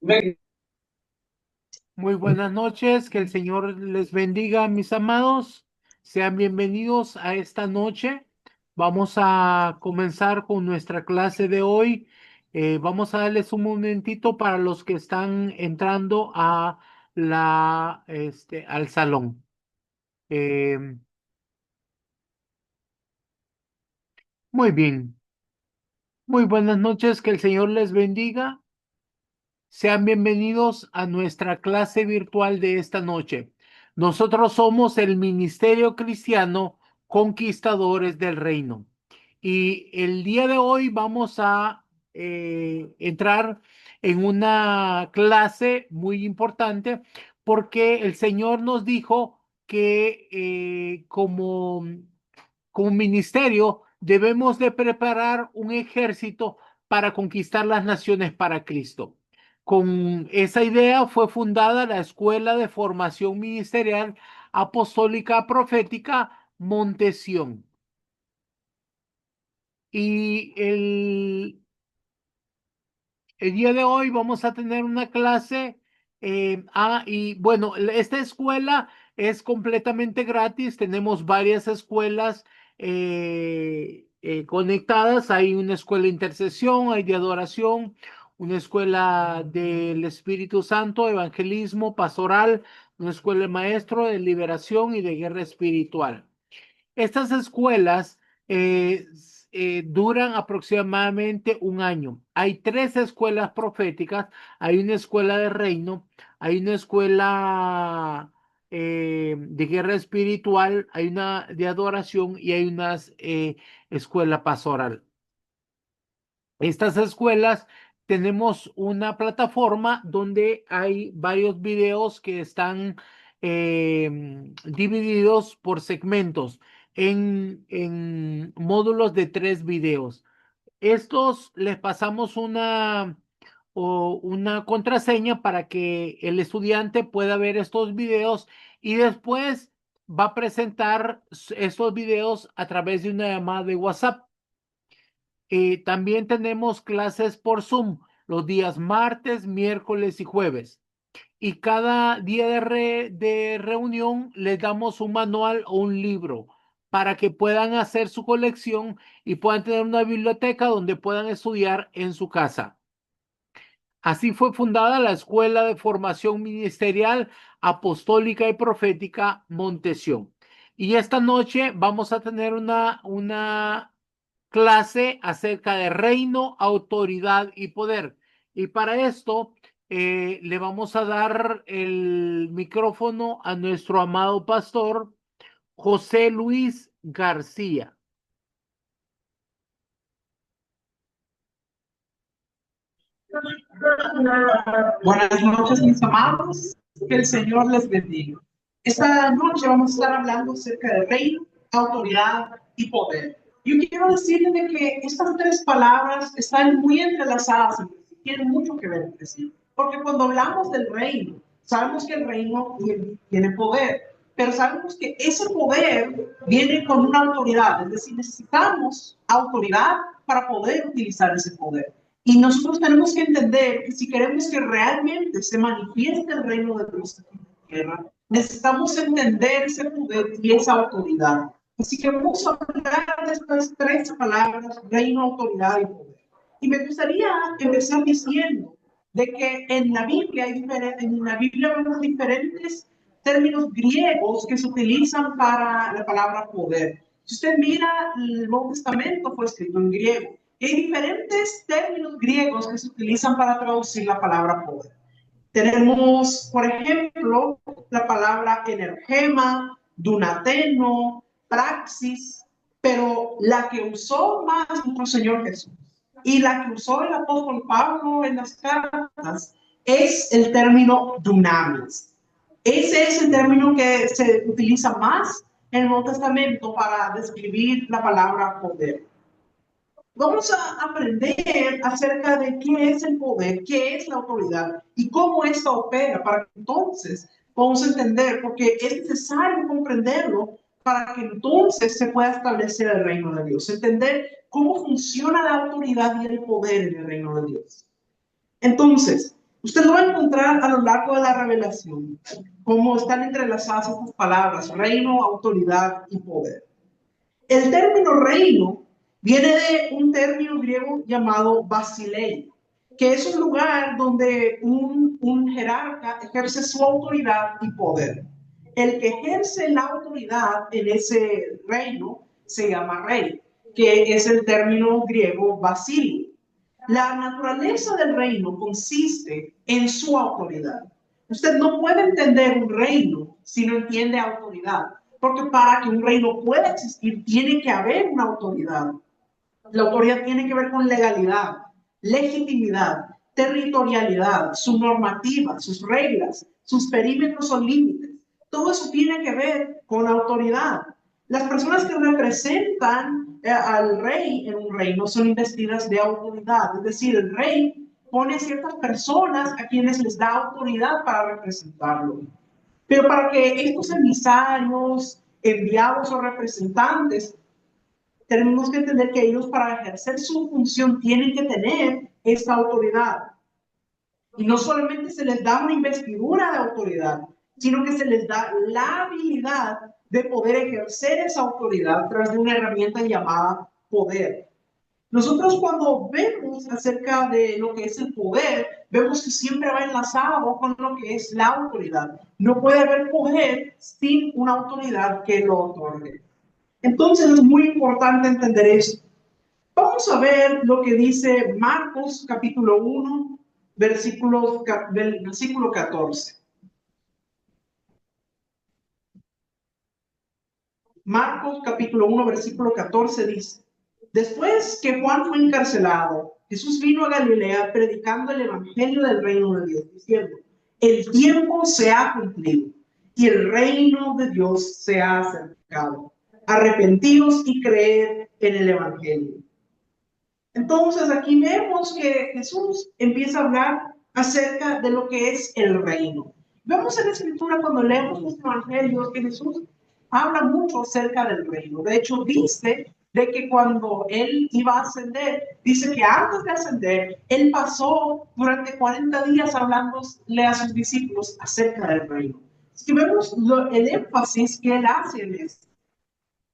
Muy buenas noches, que el Señor les bendiga, mis amados. Sean bienvenidos a esta noche. Vamos a comenzar con nuestra clase de hoy. Vamos a darles un momentito para los que están entrando a al salón. Eh, muy bien. Muy buenas noches, que el Señor les bendiga. Sean bienvenidos a nuestra clase virtual de esta noche. Nosotros somos el Ministerio Cristiano Conquistadores del Reino. Y el día de hoy vamos a entrar en una clase muy importante porque el Señor nos dijo que como ministerio debemos de preparar un ejército para conquistar las naciones para Cristo. Con esa idea fue fundada la Escuela de Formación Ministerial Apostólica Profética Montesión. Y el día de hoy vamos a tener una clase. Y bueno, esta escuela es completamente gratis. Tenemos varias escuelas conectadas. Hay una escuela de intercesión, hay de adoración, una escuela del Espíritu Santo, evangelismo, pastoral, una escuela de maestro de liberación y de guerra espiritual. Estas escuelas duran aproximadamente un año. Hay tres escuelas proféticas, hay una escuela de reino, hay una escuela de guerra espiritual, hay una de adoración y hay una escuela pastoral. Estas escuelas tenemos una plataforma donde hay varios videos que están divididos por segmentos en módulos de 3 videos. Estos les pasamos una contraseña para que el estudiante pueda ver estos videos y después va a presentar estos videos a través de una llamada de WhatsApp. También tenemos clases por Zoom los días martes, miércoles y jueves. Y cada día de reunión les damos un manual o un libro para que puedan hacer su colección y puedan tener una biblioteca donde puedan estudiar en su casa. Así fue fundada la Escuela de Formación Ministerial Apostólica y Profética Montesión. Y esta noche vamos a tener una clase acerca de reino, autoridad y poder. Y para esto le vamos a dar el micrófono a nuestro amado pastor José Luis García. Buenas noches, mis amados. Que el Señor les bendiga. Esta noche vamos a estar hablando acerca de reino, autoridad y poder. Yo quiero decirles de que estas tres palabras están muy entrelazadas entre sí, tienen mucho que ver entre sí. Porque cuando hablamos del reino, sabemos que el reino tiene poder, pero sabemos que ese poder viene con una autoridad, es decir, necesitamos autoridad para poder utilizar ese poder. Y nosotros tenemos que entender que si queremos que realmente se manifieste el reino de Dios aquí en la tierra, necesitamos entender ese poder y esa autoridad. Así que vamos a hablar de estas tres palabras, reino, autoridad y poder. Y me gustaría empezar diciendo de que en la Biblia vemos diferentes términos griegos que se utilizan para la palabra poder. Si usted mira, el Nuevo Testamento fue escrito en griego. Hay diferentes términos griegos que se utilizan para traducir la palabra poder. Tenemos, por ejemplo, la palabra energema, dunateno, praxis, pero la que usó más nuestro Señor Jesús y la que usó el apóstol Pablo en las cartas es el término dunamis. Ese es el término que se utiliza más en el Nuevo Testamento para describir la palabra poder. Vamos a aprender acerca de qué es el poder, qué es la autoridad y cómo esto opera para que entonces podamos entender, porque es necesario comprenderlo para que entonces se pueda establecer el reino de Dios, entender cómo funciona la autoridad y el poder en el reino de Dios. Entonces, Usted lo va a encontrar a lo largo de la revelación, cómo están entrelazadas estas palabras, reino, autoridad y poder. El término reino viene de un término griego llamado basileia, que es un lugar donde un jerarca ejerce su autoridad y poder. El que ejerce la autoridad en ese reino se llama rey, que es el término griego basilio. La naturaleza del reino consiste en su autoridad. Usted no puede entender un reino si no entiende autoridad, porque para que un reino pueda existir tiene que haber una autoridad. La autoridad tiene que ver con legalidad, legitimidad, territorialidad, su normativa, sus reglas, sus perímetros o límites. Todo eso tiene que ver con autoridad. Las personas que representan al rey en un reino son investidas de autoridad, es decir, el rey pone ciertas personas a quienes les da autoridad para representarlo. Pero para que estos emisarios, enviados o representantes tenemos que entender que ellos para ejercer su función tienen que tener esta autoridad. Y no solamente se les da una investidura de autoridad, sino que se les da la habilidad de poder ejercer esa autoridad a través de una herramienta llamada poder. Nosotros cuando vemos acerca de lo que es el poder, vemos que siempre va enlazado con lo que es la autoridad. No puede haber poder sin una autoridad que lo otorgue. Entonces es muy importante entender esto. Vamos a ver lo que dice Marcos capítulo 1, versículo 14. Marcos capítulo 1, versículo 14 dice, después que Juan fue encarcelado, Jesús vino a Galilea predicando el evangelio del reino de Dios, diciendo, el tiempo se ha cumplido y el reino de Dios se ha acercado. Arrepentidos y creed en el evangelio. Entonces aquí vemos que Jesús empieza a hablar acerca de lo que es el reino. Vemos en la escritura cuando leemos los evangelios que Jesús habla mucho acerca del reino. De hecho, dice de que cuando él iba a ascender, dice que antes de ascender, él pasó durante 40 días hablándole a sus discípulos acerca del reino. Así que vemos el énfasis que él hace en esto.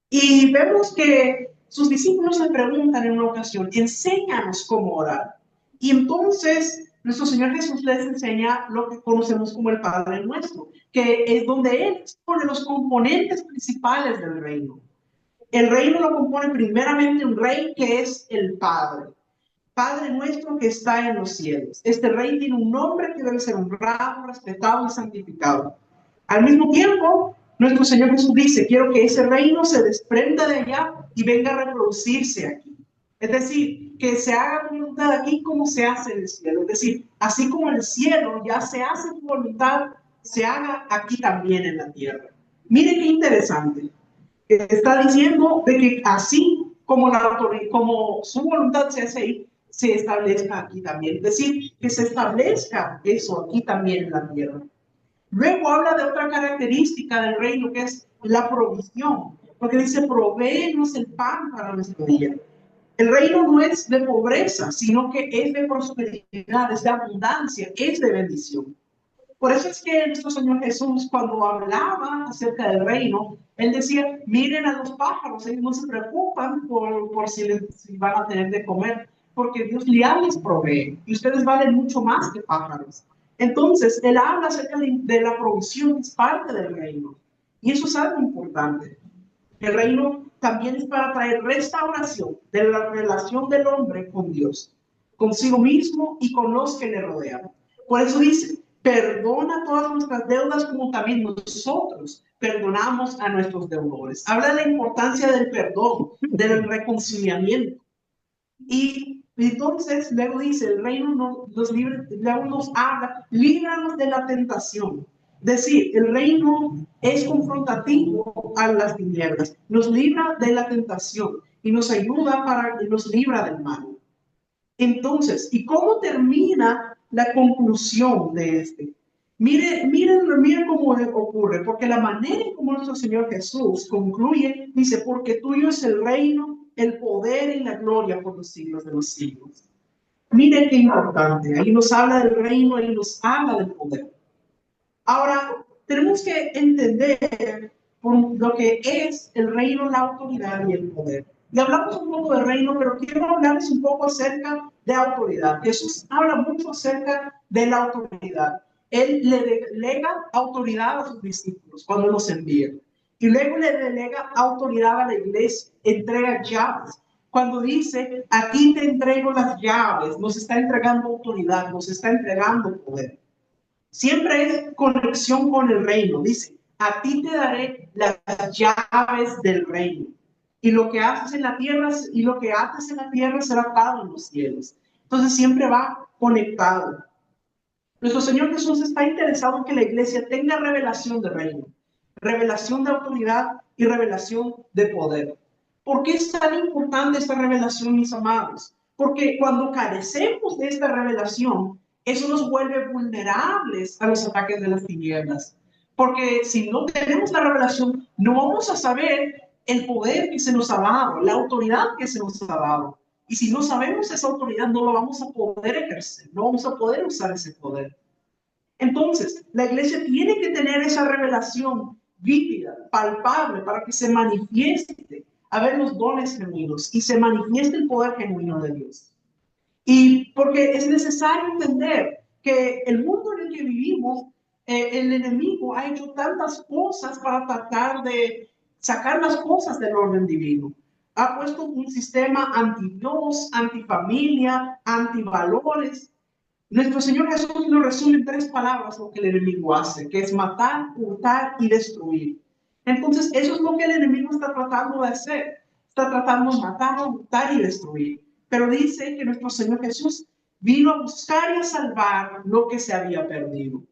Y vemos que sus discípulos le preguntan en una ocasión, enséñanos cómo orar. Y entonces nuestro Señor Jesús les enseña lo que conocemos como el Padre Nuestro, que es donde Él pone los componentes principales del reino. El reino lo compone primeramente un rey que es el Padre. Padre nuestro que está en los cielos. Este rey tiene un nombre que debe ser honrado, respetado y santificado. Al mismo tiempo, nuestro Señor Jesús dice, quiero que ese reino se desprenda de allá y venga a reproducirse aquí. Es decir, que se haga tu voluntad aquí como se hace en el cielo. Es decir, así como en el cielo ya se hace tu voluntad, se haga aquí también en la tierra. Mire qué interesante. Está diciendo de que así como su voluntad se hace ahí, se establezca aquí también. Es decir, que se establezca eso aquí también en la tierra. Luego habla de otra característica del reino que es la provisión, porque dice, provéenos el pan para nuestro día. El reino no es de pobreza, sino que es de prosperidad, es de abundancia, es de bendición. Por eso es que nuestro Señor Jesús, cuando hablaba acerca del reino, Él decía, miren a los pájaros, ellos no se preocupan por si van a tener de comer, porque Dios ya les provee, y ustedes valen mucho más que pájaros. Entonces, Él habla acerca de la provisión, es parte del reino, y eso es algo importante. El reino también es para traer restauración de la relación del hombre con Dios, consigo mismo y con los que le rodean. Por eso dice, perdona todas nuestras deudas como también nosotros perdonamos a nuestros deudores. Habla de la importancia del perdón, del reconciliamiento. Y entonces luego dice, el reino nos habla, líbranos de la tentación. Es decir, el reino es confrontativo a las tinieblas, nos libra de la tentación y nos ayuda nos libra del mal. Entonces, ¿y cómo termina la conclusión de este? Miren cómo ocurre, porque la manera en como nuestro Señor Jesús concluye, dice, porque tuyo es el reino, el poder y la gloria por los siglos de los siglos. Mire qué importante. Ahí nos habla del reino, ahí nos habla del poder. Ahora, tenemos que entender por lo que es el reino, la autoridad y el poder. Y hablamos un poco de reino, pero quiero hablarles un poco acerca de autoridad. Jesús habla mucho acerca de la autoridad. Él le delega autoridad a sus discípulos cuando los envía. Y luego le delega autoridad a la iglesia, entrega llaves. Cuando dice, aquí te entrego las llaves, nos está entregando autoridad, nos está entregando poder. Siempre es conexión con el reino. Dice, a ti te daré las llaves del reino. Y lo que haces en la tierra y lo que haces en la tierra será atado en los cielos. Entonces siempre va conectado. Nuestro Señor Jesús está interesado en que la iglesia tenga revelación de reino, revelación de autoridad y revelación de poder. ¿Por qué es tan importante esta revelación, mis amados? Porque cuando carecemos de esta revelación, eso nos vuelve vulnerables a los ataques de las tinieblas. Porque si no tenemos la revelación, no vamos a saber el poder que se nos ha dado, la autoridad que se nos ha dado. Y si no sabemos esa autoridad, no lo vamos a poder ejercer, no vamos a poder usar ese poder. Entonces, la iglesia tiene que tener esa revelación vívida, palpable, para que se manifieste, a ver los dones genuinos y se manifieste el poder genuino de Dios. Y porque es necesario entender que el mundo en el que vivimos, el enemigo ha hecho tantas cosas para tratar de sacar las cosas del orden divino. Ha puesto un sistema anti-Dios, anti-familia, anti-valores. Nuestro Señor Jesús nos resume en 3 palabras lo que el enemigo hace, que es matar, hurtar y destruir. Entonces, eso es lo que el enemigo está tratando de hacer. Está tratando de matar, hurtar y destruir. Pero dice que nuestro Señor Jesús vino a buscar y a salvar lo que se había perdido.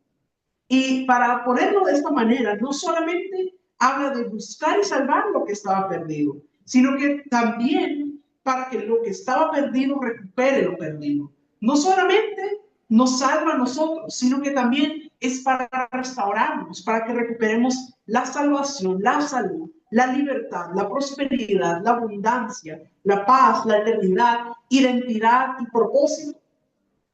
Y para ponerlo de esta manera, no solamente habla de buscar y salvar lo que estaba perdido, sino que también para que lo que estaba perdido recupere lo perdido. No solamente nos salva a nosotros, sino que también es para restaurarnos, para que recuperemos la salvación, la salud, la libertad, la prosperidad, la abundancia, la paz, la eternidad, identidad y propósito.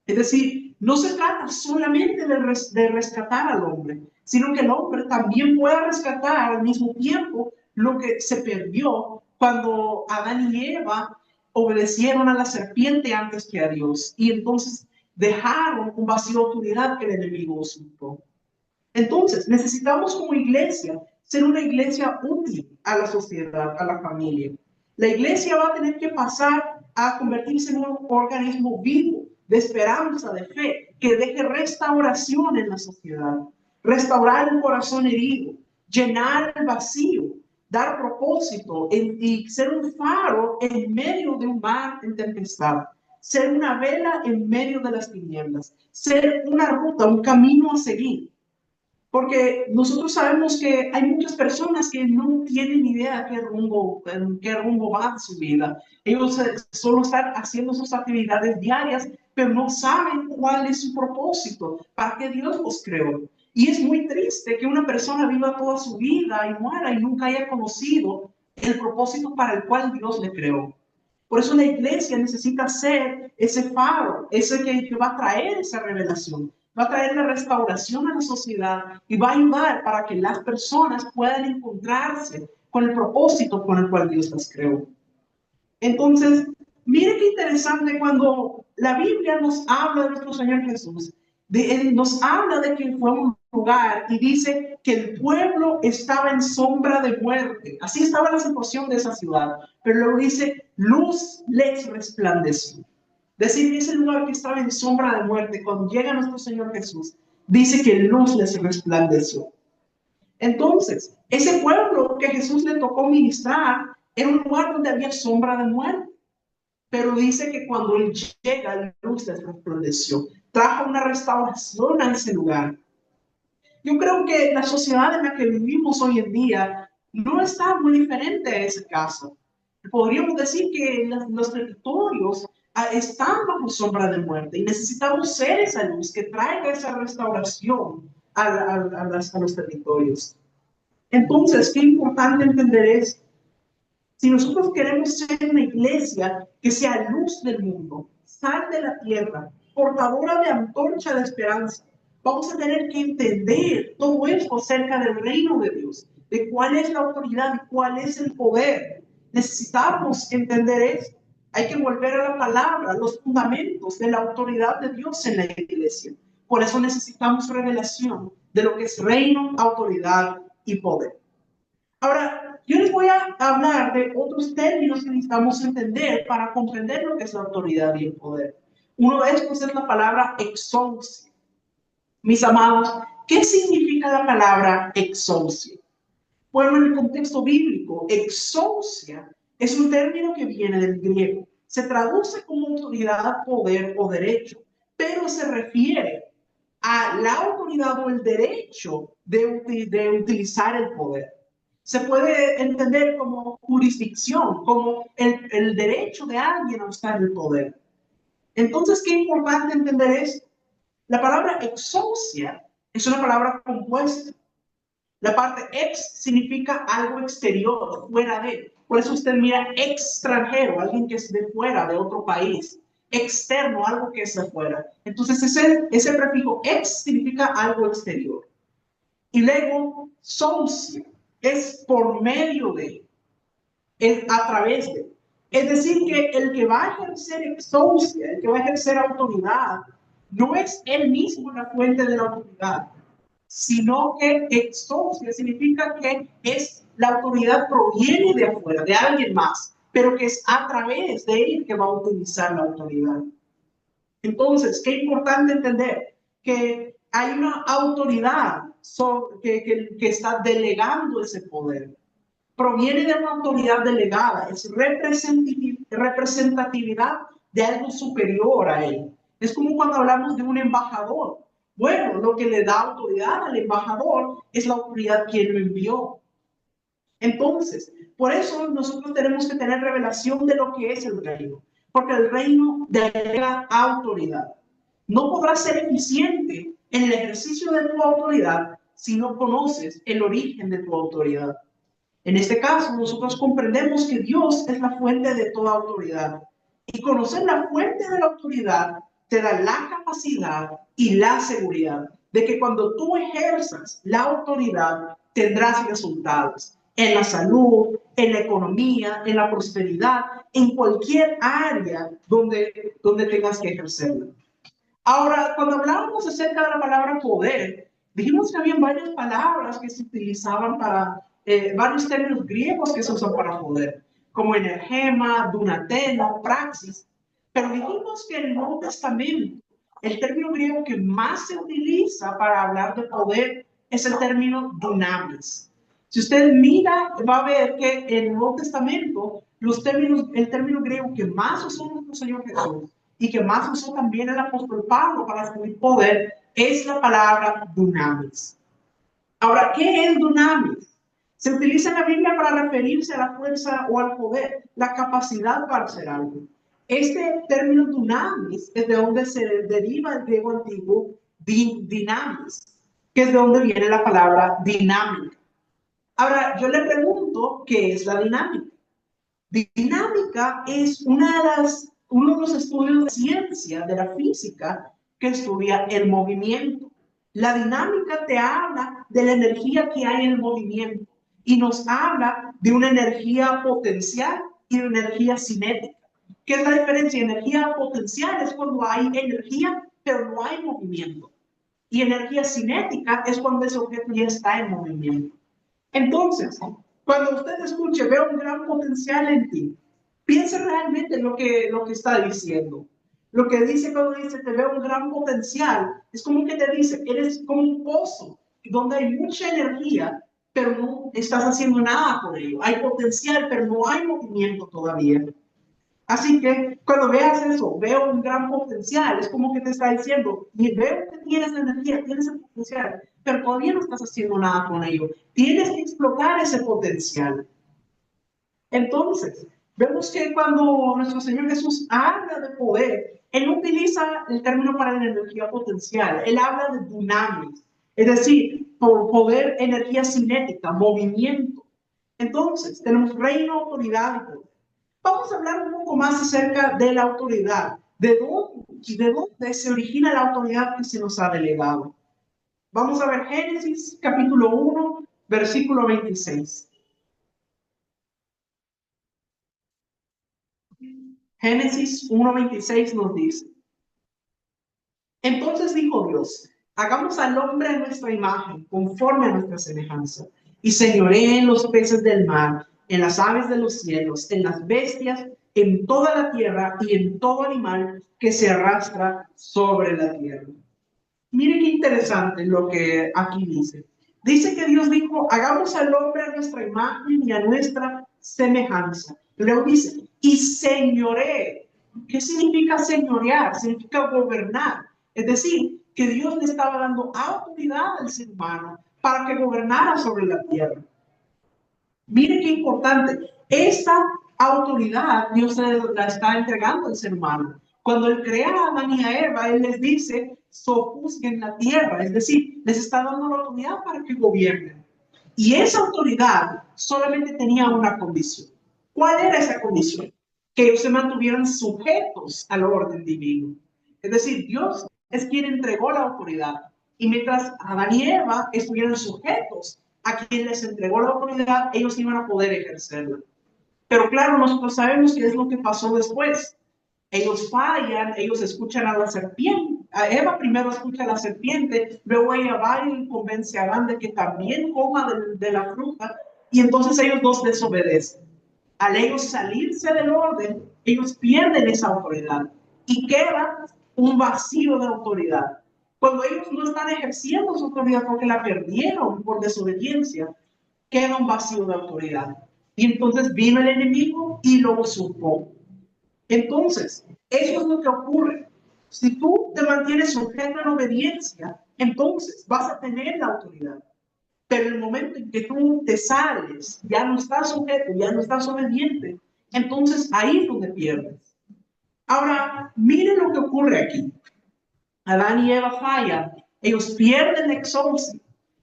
Es decir, no se trata solamente de rescatar al hombre, sino que el hombre también pueda rescatar al mismo tiempo lo que se perdió cuando Adán y Eva obedecieron a la serpiente antes que a Dios y entonces dejaron un vacío de autoridad que el enemigo usurpó. Entonces, necesitamos como iglesia ser una iglesia útil a la sociedad, a la familia. La iglesia va a tener que pasar a convertirse en un organismo vivo, de esperanza, de fe, que deje restauración en la sociedad, restaurar el corazón herido, llenar el vacío, dar propósito y ser un faro en medio de un mar en tempestad, ser una vela en medio de las tinieblas, ser una ruta, un camino a seguir. Porque nosotros sabemos que hay muchas personas que no tienen idea en qué rumbo va su vida. Ellos solo están haciendo sus actividades diarias, pero no saben cuál es su propósito, para qué Dios los creó. Y es muy triste que una persona viva toda su vida y muera y nunca haya conocido el propósito para el cual Dios le creó. Por eso la iglesia necesita ser ese faro, ese que va a traer esa revelación, va a traer la restauración a la sociedad y va a ayudar para que las personas puedan encontrarse con el propósito con el cual Dios las creó. Entonces, mire qué interesante cuando la Biblia nos habla de nuestro Señor Jesús. Él nos habla de que fue un lugar y dice que el pueblo estaba en sombra de muerte. Así estaba la situación de esa ciudad. Pero luego dice, luz les resplandeció. Decir, ese lugar que estaba en sombra de muerte, cuando llega nuestro Señor Jesús, dice que luz les resplandeció. Entonces, ese pueblo que Jesús le tocó ministrar era un lugar donde había sombra de muerte. Pero dice que cuando él llega, la luz les resplandeció. Trajo una restauración a ese lugar. Yo creo que la sociedad en la que vivimos hoy en día no está muy diferente a ese caso. Podríamos decir que los territorios están bajo sombra de muerte y necesitamos ser esa luz que traiga esa restauración a los territorios. Entonces, qué importante entender esto. Si nosotros queremos ser una iglesia que sea luz del mundo, sal de la tierra, portadora de antorcha de esperanza. Vamos a tener que entender todo esto acerca del reino de Dios, de cuál es la autoridad y cuál es el poder. Necesitamos entender esto. Hay que volver a la palabra, los fundamentos de la autoridad de Dios en la iglesia. Por eso necesitamos revelación de lo que es reino, autoridad y poder. Ahora, yo les voy a hablar de otros términos que necesitamos entender para comprender lo que es la autoridad y el poder. Uno de estos es la palabra exousia. Mis amados, ¿qué significa la palabra exousia? Bueno, en el contexto bíblico, exousia es un término que viene del griego. Se traduce como autoridad, poder o derecho, pero se refiere a la autoridad o el derecho de utilizar el poder. Se puede entender como jurisdicción, como el derecho de alguien a usar el poder. Entonces, qué importante entender esto. La palabra exousia es una palabra compuesta. La parte ex significa algo exterior, fuera de. Por eso usted mira extranjero, alguien que es de fuera, de otro país. Externo, algo que es de fuera. Entonces ese prefijo ex significa algo exterior. Y luego, sousia es por medio de, es a través de. Es decir, que el que va a ejercer exousia, el que va a ejercer autoridad, no es él mismo la fuente de la autoridad, sino que exousia significa que es la autoridad proviene de afuera, de alguien más, pero que es a través de él que va a utilizar la autoridad. Entonces, qué importante entender que hay una autoridad que está delegando ese poder. Proviene de una autoridad delegada, es representatividad de algo superior a él. Es como cuando hablamos de un embajador. Bueno, lo que le da autoridad al embajador es la autoridad quien lo envió. Entonces, por eso nosotros tenemos que tener revelación de lo que es el reino, porque el reino delega autoridad. No podrás ser eficiente en el ejercicio de tu autoridad si no conoces el origen de tu autoridad. En este caso, nosotros comprendemos que Dios es la fuente de toda autoridad. Y conocer la fuente de la autoridad te da la capacidad y la seguridad de que cuando tú ejerzas la autoridad tendrás resultados en la salud, en la economía, en la prosperidad, en cualquier área donde tengas que ejercerla. Ahora, cuando hablábamos acerca de la palabra poder, dijimos que había varias palabras que se utilizaban para, varios términos griegos que se usan para poder, como energema, dunateno, praxis. Pero dijimos que en el Nuevo Testamento, el término griego que más se utiliza para hablar de poder es el término dunamis. Si usted mira, va a ver que en el Nuevo Testamento, el término griego que más usó nuestro Señor Jesús y que más usó también el apóstol Pablo para escribir poder, es la palabra dunamis. Ahora, ¿qué es dunamis? Se utiliza en la Biblia para referirse a la fuerza o al poder, la capacidad para hacer algo. Este término dunamis es de donde se deriva el griego antiguo dinamis, que es de donde viene la palabra dinámica. Ahora, yo le pregunto, ¿qué es la dinámica? Dinámica es uno de los estudios de ciencia de la física que estudia el movimiento. La dinámica te habla de la energía que hay en el movimiento y nos habla de una energía potencial y de una energía cinética. ¿Qué es la diferencia? Energía potencial es cuando hay energía, pero no hay movimiento. Y energía cinética es cuando ese objeto ya está en movimiento. Entonces, cuando usted escuche, veo un gran potencial en ti, piense realmente en lo que está diciendo. Lo que dice cuando dice, te veo un gran potencial, es como que te dice, eres como un pozo donde hay mucha energía, pero no estás haciendo nada por ello. Hay potencial, pero no hay movimiento todavía. Así que cuando veas eso, veo un gran potencial, es como que te está diciendo, y veo que tienes la energía, tienes el potencial, pero todavía no estás haciendo nada con ello. Tienes que explotar ese potencial. Entonces, vemos que cuando nuestro Señor Jesús habla de poder, Él no utiliza el término para la energía potencial, Él habla de dunamis, es decir, por poder, energía cinética, movimiento. Entonces, tenemos reino, autoridad y poder. Vamos a hablar un poco más acerca de la autoridad, de dónde se origina la autoridad que se nos ha delegado? Vamos a ver Génesis capítulo 1, versículo 26. Génesis 1:26 nos dice: entonces dijo Dios, hagamos al hombre a nuestra imagen, conforme a nuestra semejanza, y señoree en los peces del mar, en las aves de los cielos, en las bestias, en toda la tierra y en todo animal que se arrastra sobre la tierra. Mire qué interesante lo que aquí dice. Dice que Dios dijo, hagamos al hombre a nuestra imagen y a nuestra semejanza. Luego dice, y señoree. ¿Qué significa señorear? Significa gobernar. Es decir, que Dios le estaba dando autoridad al ser humano para que gobernara sobre la tierra. Mire qué importante. Esta autoridad Dios la está entregando al ser humano. Cuando Él crea a Adán y a Eva, Él les dice, sojuzguen la tierra. Es decir, les está dando la autoridad para que gobiernen. Y esa autoridad solamente tenía una condición. ¿Cuál era esa condición? Que ellos se mantuvieran sujetos al orden divino. Es decir, Dios es quien entregó la autoridad. Y mientras Adán y Eva estuvieran sujetos a quien les entregó la autoridad, ellos iban a poder ejercerla. Pero claro, nosotros sabemos qué es lo que pasó después. Ellos fallan, ellos escuchan a la serpiente. A Eva primero escucha a la serpiente, luego ella va y convence a Adán de que también coma de la fruta, y entonces ellos dos desobedecen. Al ellos salirse del orden, ellos pierden esa autoridad y queda un vacío de autoridad. Cuando ellos no están ejerciendo su autoridad porque la perdieron por desobediencia, queda un vacío de autoridad. Y entonces vino el enemigo y lo usurpó. Entonces, eso es lo que ocurre. Si tú te mantienes sujeto en obediencia, entonces vas a tener la autoridad. Pero en el momento en que tú te sales, ya no estás sujeto, ya no estás obediente, entonces ahí es donde pierdes. Ahora, miren lo que ocurre aquí. Adán y Eva fallan, ellos pierden la exousia,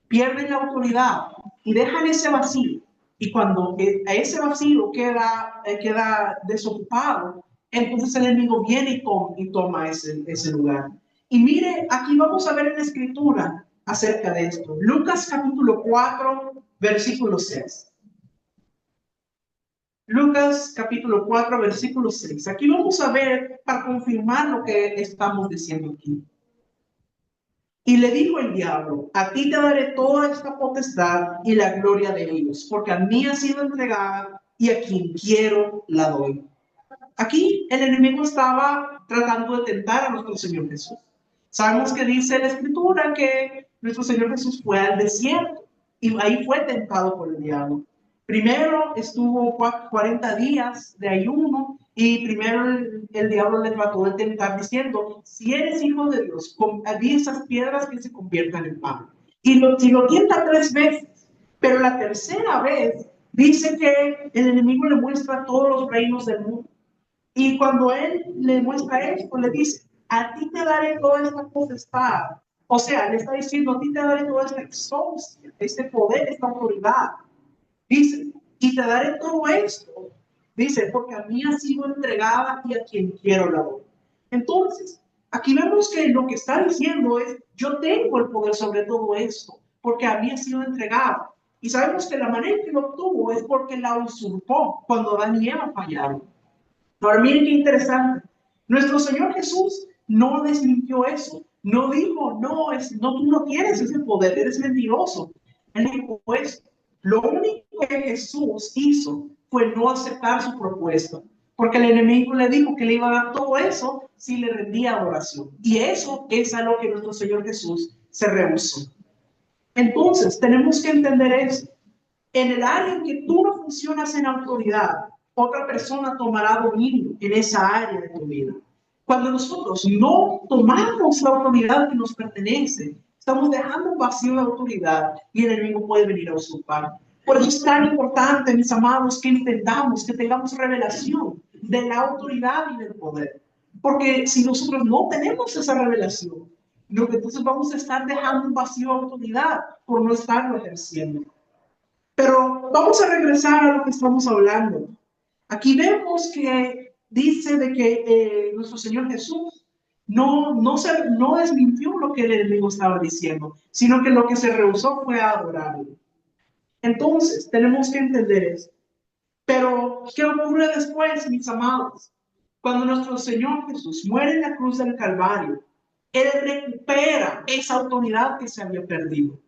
pierden la autoridad y dejan ese vacío. Y cuando a ese vacío queda desocupado, entonces el enemigo viene y toma ese lugar. Y mire, aquí vamos a ver en la escritura acerca de esto. Lucas capítulo 4, versículo 6. Lucas capítulo 4, versículo 6. Aquí vamos a ver para confirmar lo que estamos diciendo aquí. Y le dijo el diablo, a ti te daré toda esta potestad y la gloria de ellos, porque a mí ha sido entregada y a quien quiero la doy. Aquí el enemigo estaba tratando de tentar a nuestro Señor Jesús. Sabemos que dice la Escritura que nuestro Señor Jesús fue al desierto y ahí fue tentado por el diablo. Primero estuvo 40 días de ayuno y primero el diablo le trató de tentar diciendo, si eres hijo de Dios, di esas piedras que se conviertan en pan. Y si lo tienta 3 veces, pero la tercera vez dice que el enemigo le muestra todos los reinos del mundo. Y cuando él le muestra esto, le dice, a ti te daré toda esta potestad. O sea, le está diciendo, a ti te daré toda esta exousia, este poder, esta autoridad. Dice, y te daré todo esto. Dice, porque a mí ha sido entregada y a quien quiero la doy. Entonces, aquí vemos que lo que está diciendo es, yo tengo el poder sobre todo esto, porque a mí ha sido entregado. Y sabemos que la manera en que lo obtuvo es porque la usurpó cuando Adán y Eva fallaron. Ahora miren qué interesante. Nuestro Señor Jesús no desmintió eso. No dijo, no, tú no tienes ese poder, eres mentiroso. Él dijo esto. Lo único que Jesús hizo fue no aceptar su propuesta, porque el enemigo le dijo que le iba a dar todo eso si le rendía adoración. Y eso es a lo que nuestro Señor Jesús se rehusó. Entonces, tenemos que entender eso. En el área en que tú no funcionas en autoridad, otra persona tomará dominio en esa área de tu vida. Cuando nosotros no tomamos la autoridad que nos pertenece, estamos dejando un vacío de autoridad y el enemigo puede venir a usurpar. Por eso es tan importante, mis amados, que entendamos, que tengamos revelación de la autoridad y del poder. Porque si nosotros no tenemos esa revelación, entonces vamos a estar dejando un vacío de autoridad por no estarlo ejerciendo. Pero vamos a regresar a lo que estamos hablando. Aquí vemos que dice de que nuestro Señor Jesús no desmintió lo que el enemigo estaba diciendo, sino que lo que se rehusó fue a adorarlo. Entonces, tenemos que entender eso. Pero, ¿qué ocurre después, mis amados? Cuando nuestro Señor Jesús muere en la cruz del Calvario, Él recupera esa autoridad que se había perdido.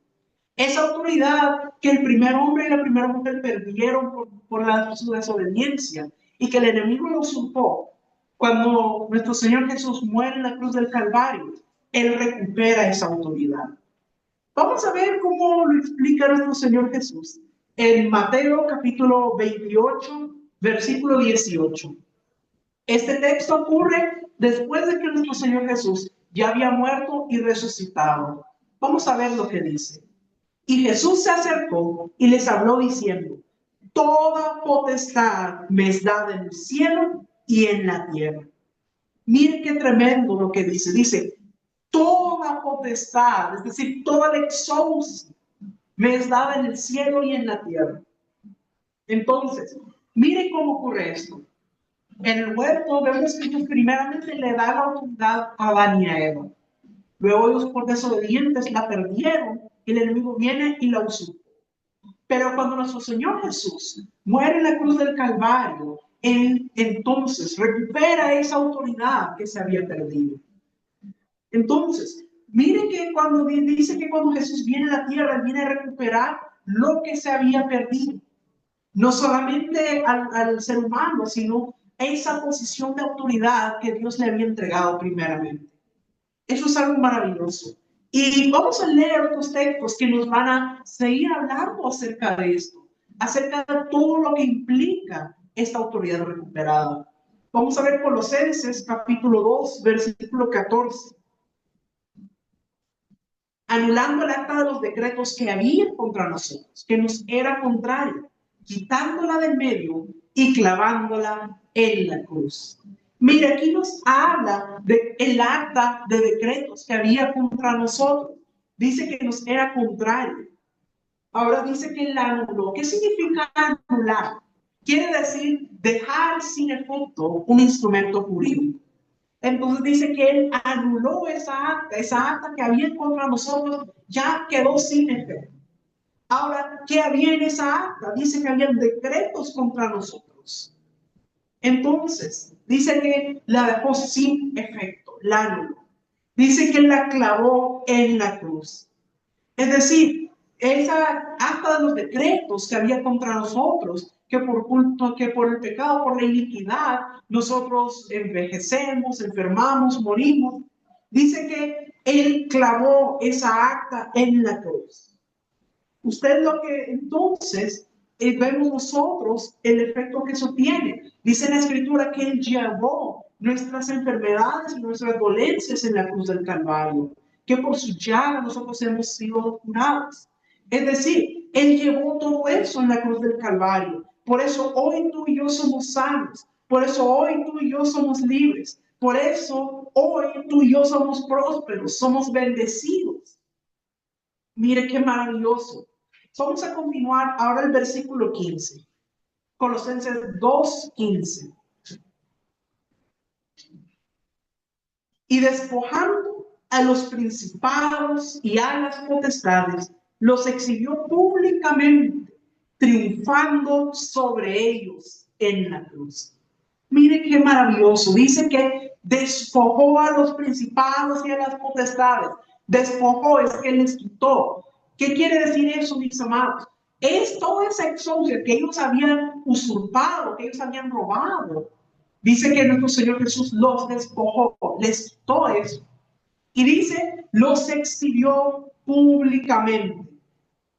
Esa autoridad que el primer hombre y la primera mujer perdieron por su desobediencia y que el enemigo lo usurpó. Cuando nuestro Señor Jesús muere en la cruz del Calvario, Él recupera esa autoridad. Vamos a ver cómo lo explica nuestro Señor Jesús en Mateo capítulo 28, versículo 18. Este texto ocurre después de que nuestro Señor Jesús ya había muerto y resucitado. Vamos a ver lo que dice. Y Jesús se acercó y les habló diciendo: toda potestad me es dada en el cielo y en la tierra. Miren qué tremendo lo que dice. Dice, toda potestad, es decir, toda la exousia me es dada en el cielo y en la tierra. Entonces, miren cómo ocurre esto. En el huerto vemos que Dios primeramente le da la autoridad a Adán y a Eva. Luego ellos por desobedientes la perdieron y el enemigo viene y la usurpa. Pero cuando nuestro Señor Jesús muere en la cruz del Calvario, Él entonces recupera esa autoridad que se había perdido. Entonces, miren que cuando dice que cuando Jesús viene a la tierra, Él viene a recuperar lo que se había perdido. No solamente al ser humano, sino esa posición de autoridad que Dios le había entregado primeramente. Eso es algo maravilloso. Y vamos a leer otros textos que nos van a seguir hablando acerca de esto, acerca de todo lo que implica esta autoridad recuperada. Vamos a ver Colosenses capítulo 2, versículo 14. Anulando el acta de los decretos que había contra nosotros, que nos era contrario, quitándola del medio y clavándola en la cruz. Mira, aquí nos habla del acta de decretos que había contra nosotros. Dice que nos era contrario. Ahora dice que la anuló. ¿Qué significa anular? Quiere decir dejar sin efecto un instrumento jurídico. Entonces dice que Él anuló esa acta que había contra nosotros, ya quedó sin efecto. Ahora, ¿qué había en esa acta? Dice que había decretos contra nosotros. Entonces, dice que la dejó sin efecto, la anuló. Dice que la clavó en la cruz. Es decir, esa acta de los decretos que había contra nosotros, que por el pecado, por la iniquidad, nosotros envejecemos, enfermamos, morimos. Dice que Él clavó esa acta en la cruz. Usted lo que entonces vemos nosotros el efecto que eso tiene. Dice en la Escritura que Él llevó nuestras enfermedades y nuestras dolencias en la cruz del Calvario, que por su llaga nosotros hemos sido curados. Es decir, Él llevó todo eso en la cruz del Calvario. Por eso hoy tú y yo somos sanos. Por eso hoy tú y yo somos libres. Por eso hoy tú y yo somos prósperos, somos bendecidos. Mire qué maravilloso. Vamos a continuar ahora el versículo 15. Colosenses 2:15. Y despojando a los principados y a las potestades, los exhibió públicamente, triunfando sobre ellos en la cruz. Mire qué maravilloso. Dice que despojó a los principados y a las potestades. Despojó es que les quitó. ¿Qué quiere decir eso, mis amados? Es toda esa exousia que ellos habían usurpado, que ellos habían robado. Dice que nuestro Señor Jesús los despojó, les quitó eso. Y dice, los exhibió públicamente.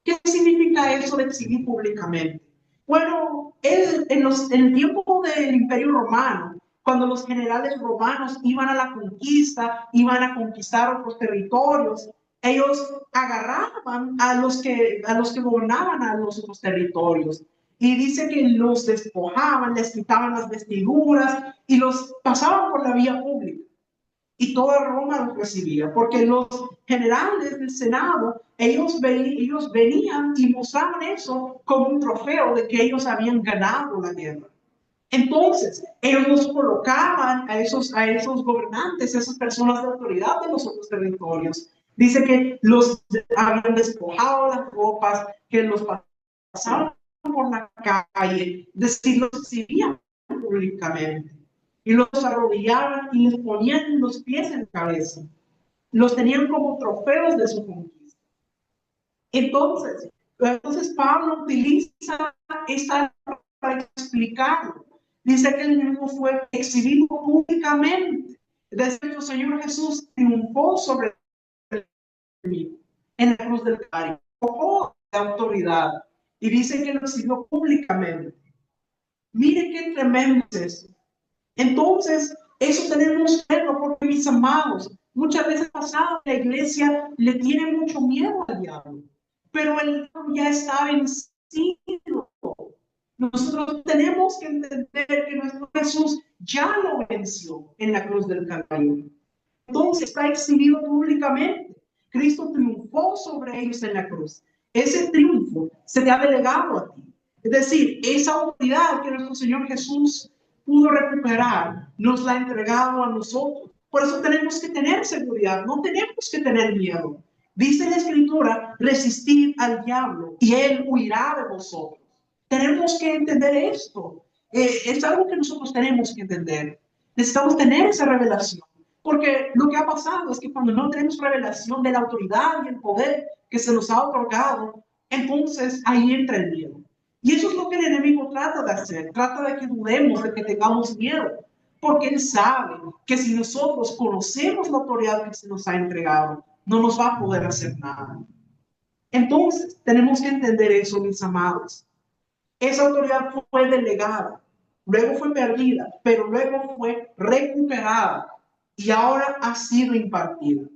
¿Qué significa eso de exhibir públicamente? Bueno, en el tiempo del Imperio Romano, cuando los generales romanos iban a la conquista, iban a conquistar otros territorios, ellos agarraban a los que gobernaban a los otros territorios. Y dice que los despojaban, les quitaban las vestiduras y los pasaban por la vía pública. Y toda Roma los recibía, porque los generales del Senado, ellos venían y mostraban eso como un trofeo de que ellos habían ganado la guerra. Entonces, ellos nos colocaban a esos gobernantes, a esas personas de autoridad de los otros territorios. Dice que los habían despojado las ropas, que los pasaban por la calle, decir, los exhibían públicamente y los arrodillaban y les ponían los pies en la cabeza. Los tenían como trofeos de su conquista. Entonces Pablo utiliza esta para explicarlo. Dice que el mismo fue exhibido públicamente. Desde que el Señor Jesús triunfó sobre el enemigo en la cruz del Calvario, de autoridad, y dice que lo exhibió públicamente. Mire qué tremendo es eso. Entonces, eso tenemos que verlo, porque mis amados, muchas veces pasado la iglesia le tiene mucho miedo al diablo, pero el diablo ya está vencido. Nosotros tenemos que entender que nuestro Jesús ya lo venció en la cruz del Calvario. Entonces está exhibido públicamente. Cristo triunfó sobre ellos en la cruz. Ese triunfo se te ha delegado a ti. Es decir, esa autoridad que nuestro Señor Jesús pudo recuperar, nos la ha entregado a nosotros. Por eso tenemos que tener seguridad, no tenemos que tener miedo. Dice la Escritura, resistid al diablo y él huirá de vosotros. Tenemos que entender esto. Es algo que nosotros tenemos que entender. Necesitamos tener esa revelación. Porque lo que ha pasado es que cuando no tenemos revelación de la autoridad y el poder que se nos ha otorgado, entonces ahí entra el miedo. Y eso es lo que el enemigo trata de hacer. Trata de que dudemos, de que tengamos miedo. Porque él sabe que si nosotros conocemos la autoridad que se nos ha entregado, no nos va a poder hacer nada. Entonces, tenemos que entender eso, mis amados. Esa autoridad fue delegada, luego fue perdida, pero luego fue recuperada y ahora ha sido impartida.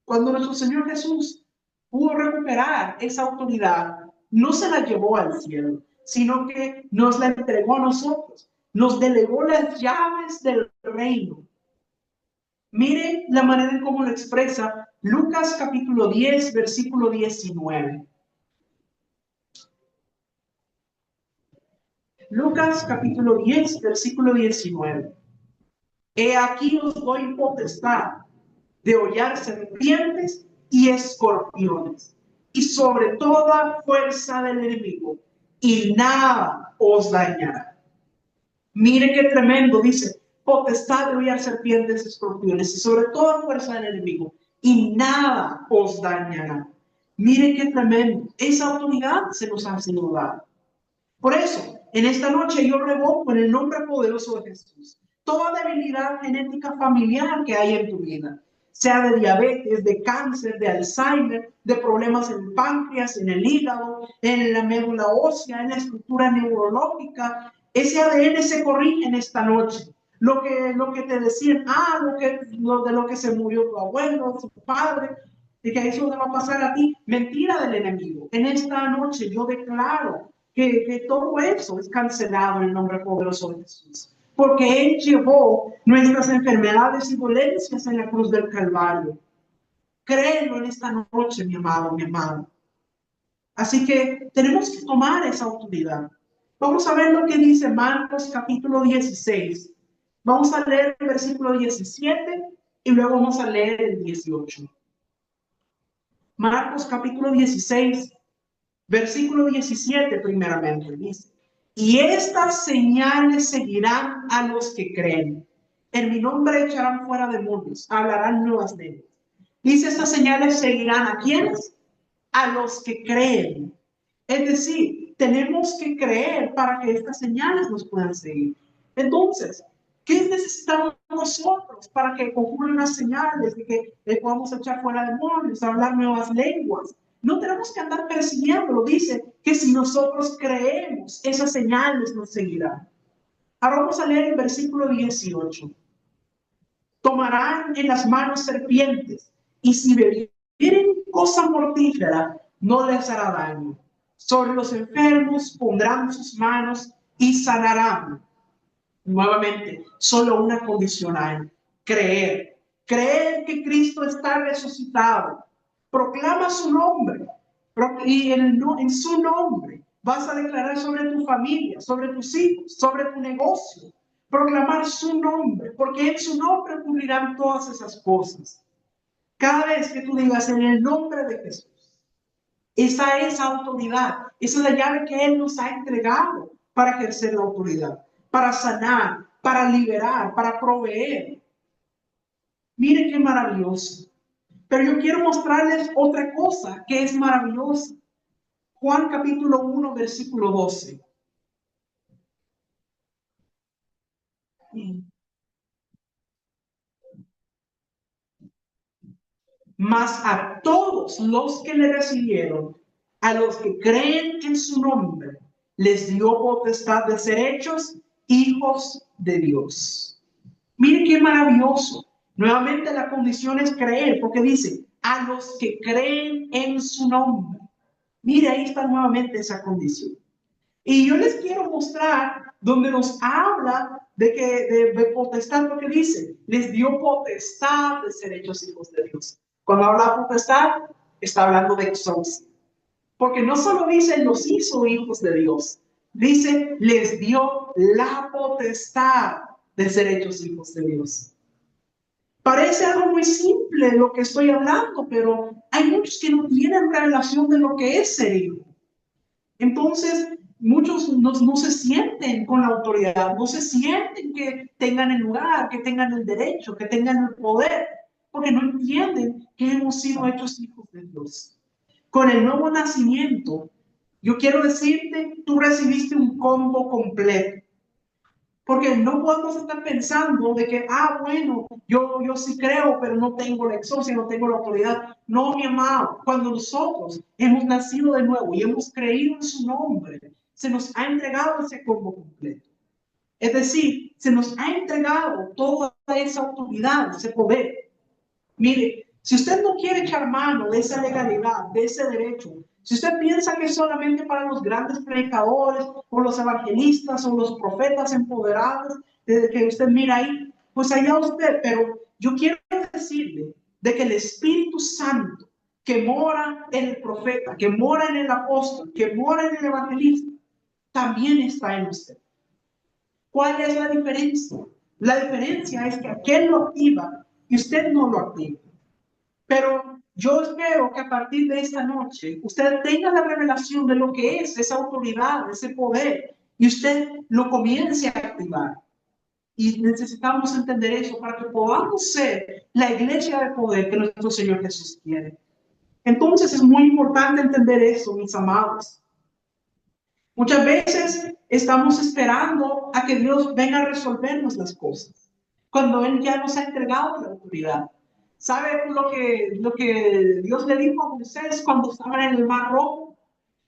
Cuando nuestro Señor Jesús pudo recuperar esa autoridad, no se la llevó al cielo, sino que nos la entregó a nosotros, nos delegó las llaves del reino. Mire la manera en cómo lo expresa Lucas capítulo 10, versículo 19. Lucas capítulo 10, versículo 19. He aquí os doy potestad de hollar serpientes y escorpiones, y sobre toda fuerza del enemigo, y nada os dañará. Mire qué tremendo, dice, potestad de hollar serpientes y escorpiones, y sobre toda fuerza del enemigo, y nada os dañará. Mire qué tremendo, esa autoridad se nos ha sido dada. Por eso, en esta noche yo revoco en el nombre poderoso de Jesús toda debilidad genética familiar que hay en tu vida, sea de diabetes, de cáncer, de Alzheimer, de problemas en el páncreas, en el hígado, en la médula ósea, en la estructura neurológica. Ese ADN se corrige en esta noche. Lo que te decían, de lo que se murió tu abuelo, tu padre, de que eso te va a pasar a ti, mentira del enemigo. En esta noche yo declaro que todo eso es cancelado en el nombre poderoso de Jesús. Porque Él llevó nuestras enfermedades y dolencias en la cruz del Calvario. Créelo en esta noche, mi amado, mi amada. Así que tenemos que tomar esa autoridad. Vamos a ver lo que dice Marcos capítulo 16. Vamos a leer el versículo 17 y luego vamos a leer el 18. Marcos capítulo 16. Versículo 17 primeramente dice, y estas señales seguirán a los que creen. En mi nombre echarán fuera demonios, hablarán nuevas lenguas. Dice, estas señales seguirán ¿a quiénes? A los que creen. Es decir, tenemos que creer para que estas señales nos puedan seguir. Entonces, ¿qué necesitamos nosotros para que ocurran las señales de que podamos echar fuera demonios, hablar nuevas lenguas? No tenemos que andar persiguiéndolo. Dice que si nosotros creemos, esas señales nos seguirán. Ahora vamos a leer el versículo 18. Tomarán en las manos serpientes y si bebieren cosa mortífera, no les hará daño. Sobre los enfermos pondrán sus manos y sanarán. Nuevamente, solo una condición hay: creer. Creer que Cristo está resucitado. Proclama su nombre y en su nombre Vas a declarar sobre tu familia, sobre tus hijos, sobre tu negocio. Proclamar su nombre, porque en su nombre ocurrirán todas esas cosas. Cada vez que tú digas en el nombre de Jesús, esa es autoridad. Esa es la llave que Él nos ha entregado para ejercer la autoridad, para sanar, para liberar, para proveer. Mire qué maravilloso. Pero yo quiero mostrarles otra cosa que es maravillosa. Juan capítulo 1, versículo 12. Mas a todos los que le recibieron, a los que creen en su nombre, les dio potestad de ser hechos hijos de Dios. Miren qué maravilloso. Nuevamente la condición es creer, porque dice, a los que creen en su nombre. Mire, ahí está nuevamente esa condición. Y yo les quiero mostrar donde nos habla de que de potestad, porque dice, les dio potestad de ser hechos hijos de Dios. Cuando habla de potestad, está hablando de exousia. Porque no solo dice los hizo hijos de Dios, dice les dio la potestad de ser hechos hijos de Dios. Parece algo muy simple lo que estoy hablando, pero hay muchos que no tienen revelación de lo que es ser hijo. Entonces, muchos no se sienten con la autoridad, no se sienten que tengan el lugar, que tengan el derecho, que tengan el poder, porque no entienden que hemos sido hechos hijos de Dios. Con el nuevo nacimiento, yo quiero decirte, tú recibiste un combo completo. Porque no podemos estar pensando de que, bueno, yo sí creo, pero no tengo la exousia, no tengo la autoridad. No, mi amado, cuando nosotros hemos nacido de nuevo y hemos creído en su nombre, se nos ha entregado ese combo completo. Es decir, se nos ha entregado toda esa autoridad, ese poder. Mire, si usted no quiere echar mano de esa legalidad, de ese derecho, si usted piensa que es solamente para los grandes predicadores o los evangelistas o los profetas empoderados, desde que usted mira ahí, pues allá usted, pero yo quiero decirle de que el Espíritu Santo que mora en el profeta, que mora en el apóstol, que mora en el evangelista, también está en usted. ¿Cuál es la diferencia? La diferencia es que aquel lo activa y usted no lo activa. Pero yo espero que a partir de esta noche usted tenga la revelación de lo que es esa autoridad, ese poder, y usted lo comience a activar. Y necesitamos entender eso para que podamos ser la iglesia de poder que nuestro Señor Jesús quiere. Entonces es muy importante entender eso, mis amados. Muchas veces estamos esperando a que Dios venga a resolvernos las cosas, cuando Él ya nos ha entregado la autoridad. ¿Sabe lo que Dios le dijo a Moisés cuando estaban en el Mar Rojo?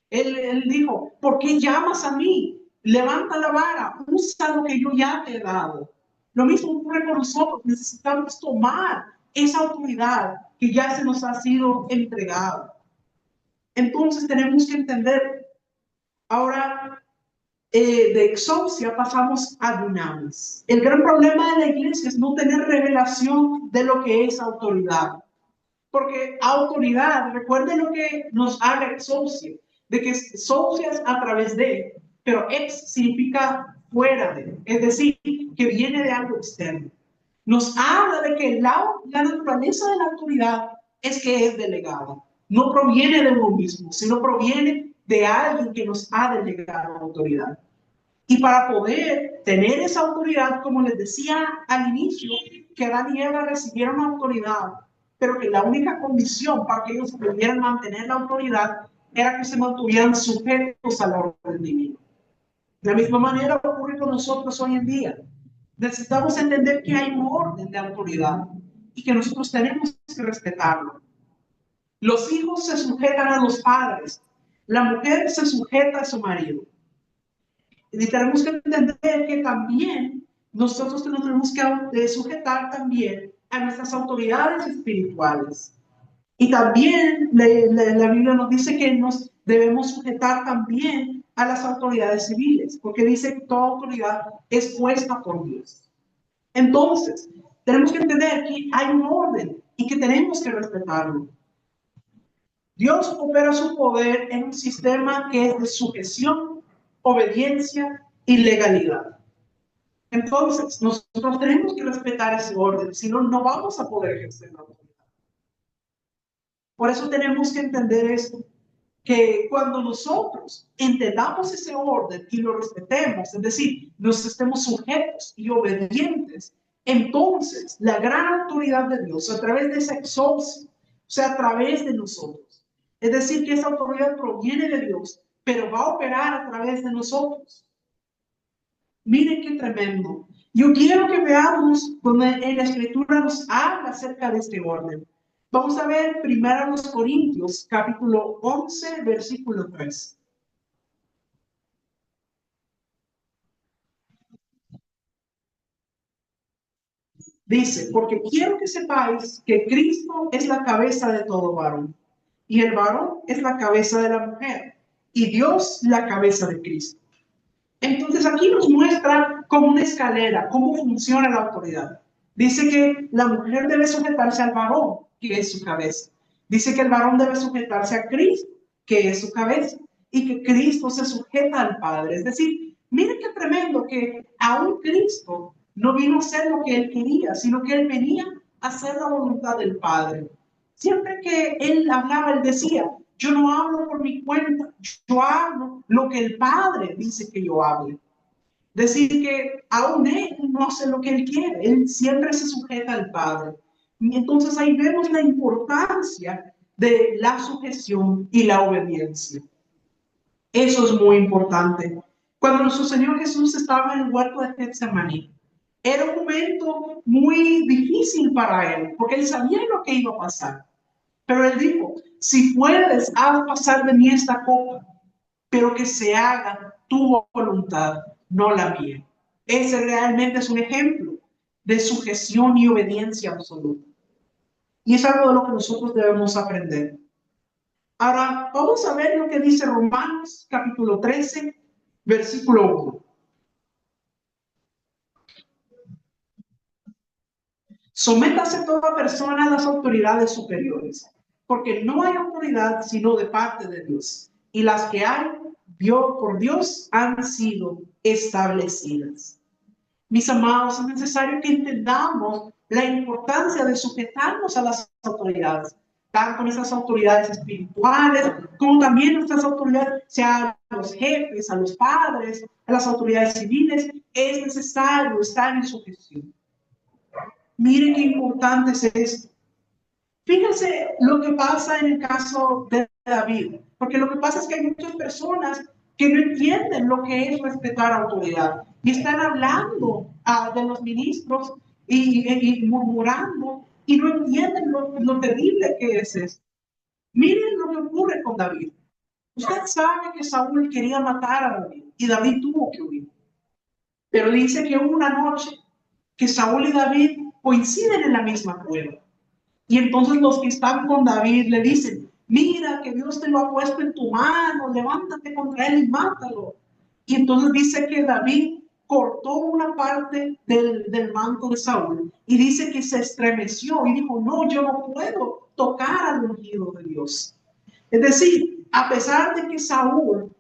Él dijo, ¿por qué llamas a mí? Levanta la vara, usa lo que yo ya te he dado. Lo mismo ocurre con nosotros, necesitamos tomar esa autoridad que ya se nos ha sido entregada. Entonces tenemos que entender, ahora de exousia pasamos a dunamis. El gran problema de la iglesia es no tener revelación de lo que es autoridad. Porque autoridad, recuerden lo que nos habla exousia, de que exousia es a través de, pero ex significa fuera de, es decir, que viene de algo externo. Nos habla de que la naturaleza de la autoridad es que es delegada. No proviene de uno mismo, sino proviene de alguien que nos ha delegado la autoridad. Y para poder tener esa autoridad, como les decía al inicio, que Adán y Eva recibieron autoridad, pero que la única condición para que ellos pudieran mantener la autoridad era que se mantuvieran sujetos al orden divino. De la misma manera ocurre con nosotros hoy en día. Necesitamos entender que hay un orden de autoridad y que nosotros tenemos que respetarlo. Los hijos se sujetan a los padres, la mujer se sujeta a su marido. Y tenemos que entender que también nosotros nos tenemos que sujetar también a nuestras autoridades espirituales. Y también la Biblia nos dice que nos debemos sujetar también a las autoridades civiles, porque dice que toda autoridad es puesta por Dios. Entonces, tenemos que entender que hay un orden y que tenemos que respetarlo. Dios opera su poder en un sistema que es de sujeción, obediencia y legalidad. Entonces, nosotros tenemos que respetar ese orden, si no, no vamos a poder ejercer la autoridad. Por eso tenemos que entender esto, que cuando nosotros entendamos ese orden y lo respetemos, es decir, nos estemos sujetos y obedientes, entonces la gran autoridad de Dios a través de esa exousia, o sea, a través de nosotros, es decir, que esa autoridad proviene de Dios, pero va a operar a través de nosotros. Miren qué tremendo. Yo quiero que veamos donde en la escritura nos habla acerca de este orden. Vamos a ver primero los Corintios, capítulo 11, versículo 3. Dice, porque quiero que sepáis que Cristo es la cabeza de todo varón, y el varón es la cabeza de la mujer, y Dios la cabeza de Cristo. Entonces aquí nos muestra como una escalera cómo funciona la autoridad. Dice que la mujer debe sujetarse al varón, que es su cabeza. Dice que el varón debe sujetarse a Cristo, que es su cabeza, y que Cristo se sujeta al Padre. Es decir, miren qué tremendo que aún Cristo no vino a hacer lo que él quería, sino que él venía a hacer la voluntad del Padre. Siempre que él hablaba, él decía, yo no hablo por mi cuenta, yo hablo lo que el Padre dice que yo hable. Decir que aún él no hace lo que él quiere, él siempre se sujeta al Padre. Y entonces ahí vemos la importancia de la sujeción y la obediencia. Eso es muy importante. Cuando nuestro Señor Jesús estaba en el huerto de Getsemaní, era un momento muy difícil para él, porque él sabía lo que iba a pasar. Pero él dijo, si puedes, haz pasar de mí esta copa, pero que se haga tu voluntad, no la mía. Ese realmente es un ejemplo de sujeción y obediencia absoluta. Y es algo de lo que nosotros debemos aprender. Ahora, vamos a ver lo que dice Romanos capítulo 13, versículo 1. Sométase toda persona a las autoridades superiores, porque no hay autoridad sino de parte de Dios, y las que hay por Dios han sido establecidas. Mis amados, es necesario que entendamos la importancia de sujetarnos a las autoridades, tanto nuestras autoridades espirituales, como también nuestras autoridades, sea a los jefes, a los padres, a las autoridades civiles. Es necesario estar en sujeción. Miren qué importante es esto. Fíjense lo que pasa en el caso de David, porque lo que pasa es que hay muchas personas que no entienden lo que es respetar autoridad y están hablando de los ministros y murmurando y no entienden lo terrible que es esto. Miren lo que ocurre con David. Usted sabe que Saúl quería matar a David y David tuvo que huir. Pero dice que hubo una noche que Saúl y David coinciden en la misma prueba. Y entonces los que están con David le dicen, mira que Dios te lo ha puesto en tu mano, levántate contra él y mátalo. Y entonces dice que David cortó una parte del manto de Saúl y dice que se estremeció y dijo, no, yo no puedo tocar al ungido de Dios. Es decir, a pesar de que Saúl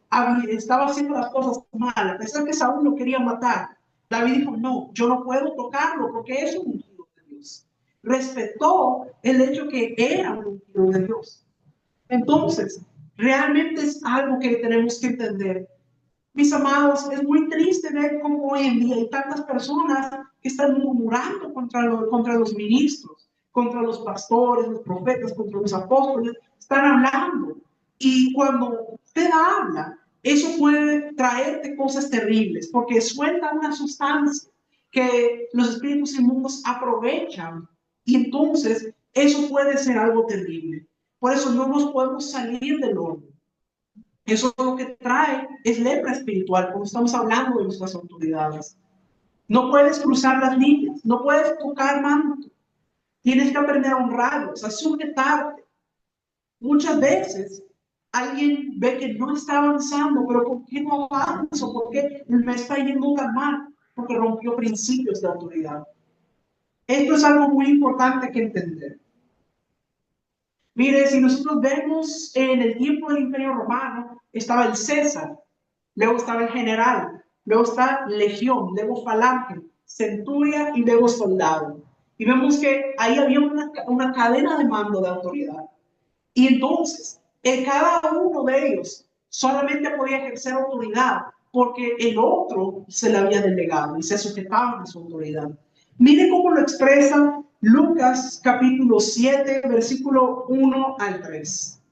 estaba haciendo las cosas mal, a pesar de que Saúl lo quería matar, David dijo, no, yo no puedo tocarlo porque es un ungido de Dios. Respetó el hecho que era un ungido de Dios. Entonces, realmente es algo que tenemos que entender. Mis amados, es muy triste ver cómo hoy en día hay tantas personas que están murmurando contra los ministros, contra los pastores, los profetas, contra los apóstoles, están hablando. Y cuando usted habla, eso puede traerte cosas terribles, porque suelta una sustancia que los espíritus inmundos aprovechan. Y entonces eso puede ser algo terrible. Por eso no nos podemos salir del orden. Eso lo que trae es lepra espiritual, como estamos hablando de nuestras autoridades. No puedes cruzar las líneas, no puedes tocar manto. Tienes que aprender a honrarlos, a sujetarte. Muchas veces alguien ve que no está avanzando, pero ¿por qué no avanzo? ¿Por qué me está yendo tan mal? Porque rompió principios de autoridad. Esto es algo muy importante que entender. Mire, si nosotros vemos en el tiempo del Imperio Romano, estaba el César, luego estaba el general, luego está legión, luego falange, centuria y luego soldado. Y vemos que ahí había una cadena de mando de autoridad. Y entonces, en cada uno de ellos solamente podía ejercer autoridad porque el otro se le había delegado y se sujetaban a su autoridad. Mire cómo lo expresa Lucas capítulo 7, versículo 1 al 3.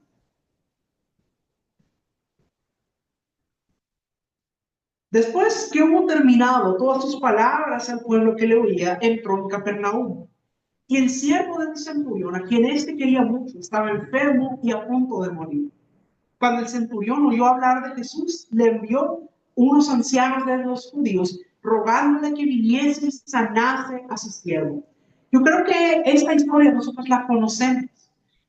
Después que hubo terminado todas sus palabras al pueblo que le oía, entró en Capernaum. Y el siervo del centurión, a quien éste quería mucho, estaba enfermo y a punto de morir. Cuando el centurión oyó hablar de Jesús, le envió unos ancianos de los judíos, rogándole que viniese y sanase a su siervo. Yo creo que esta historia nosotros la conocemos,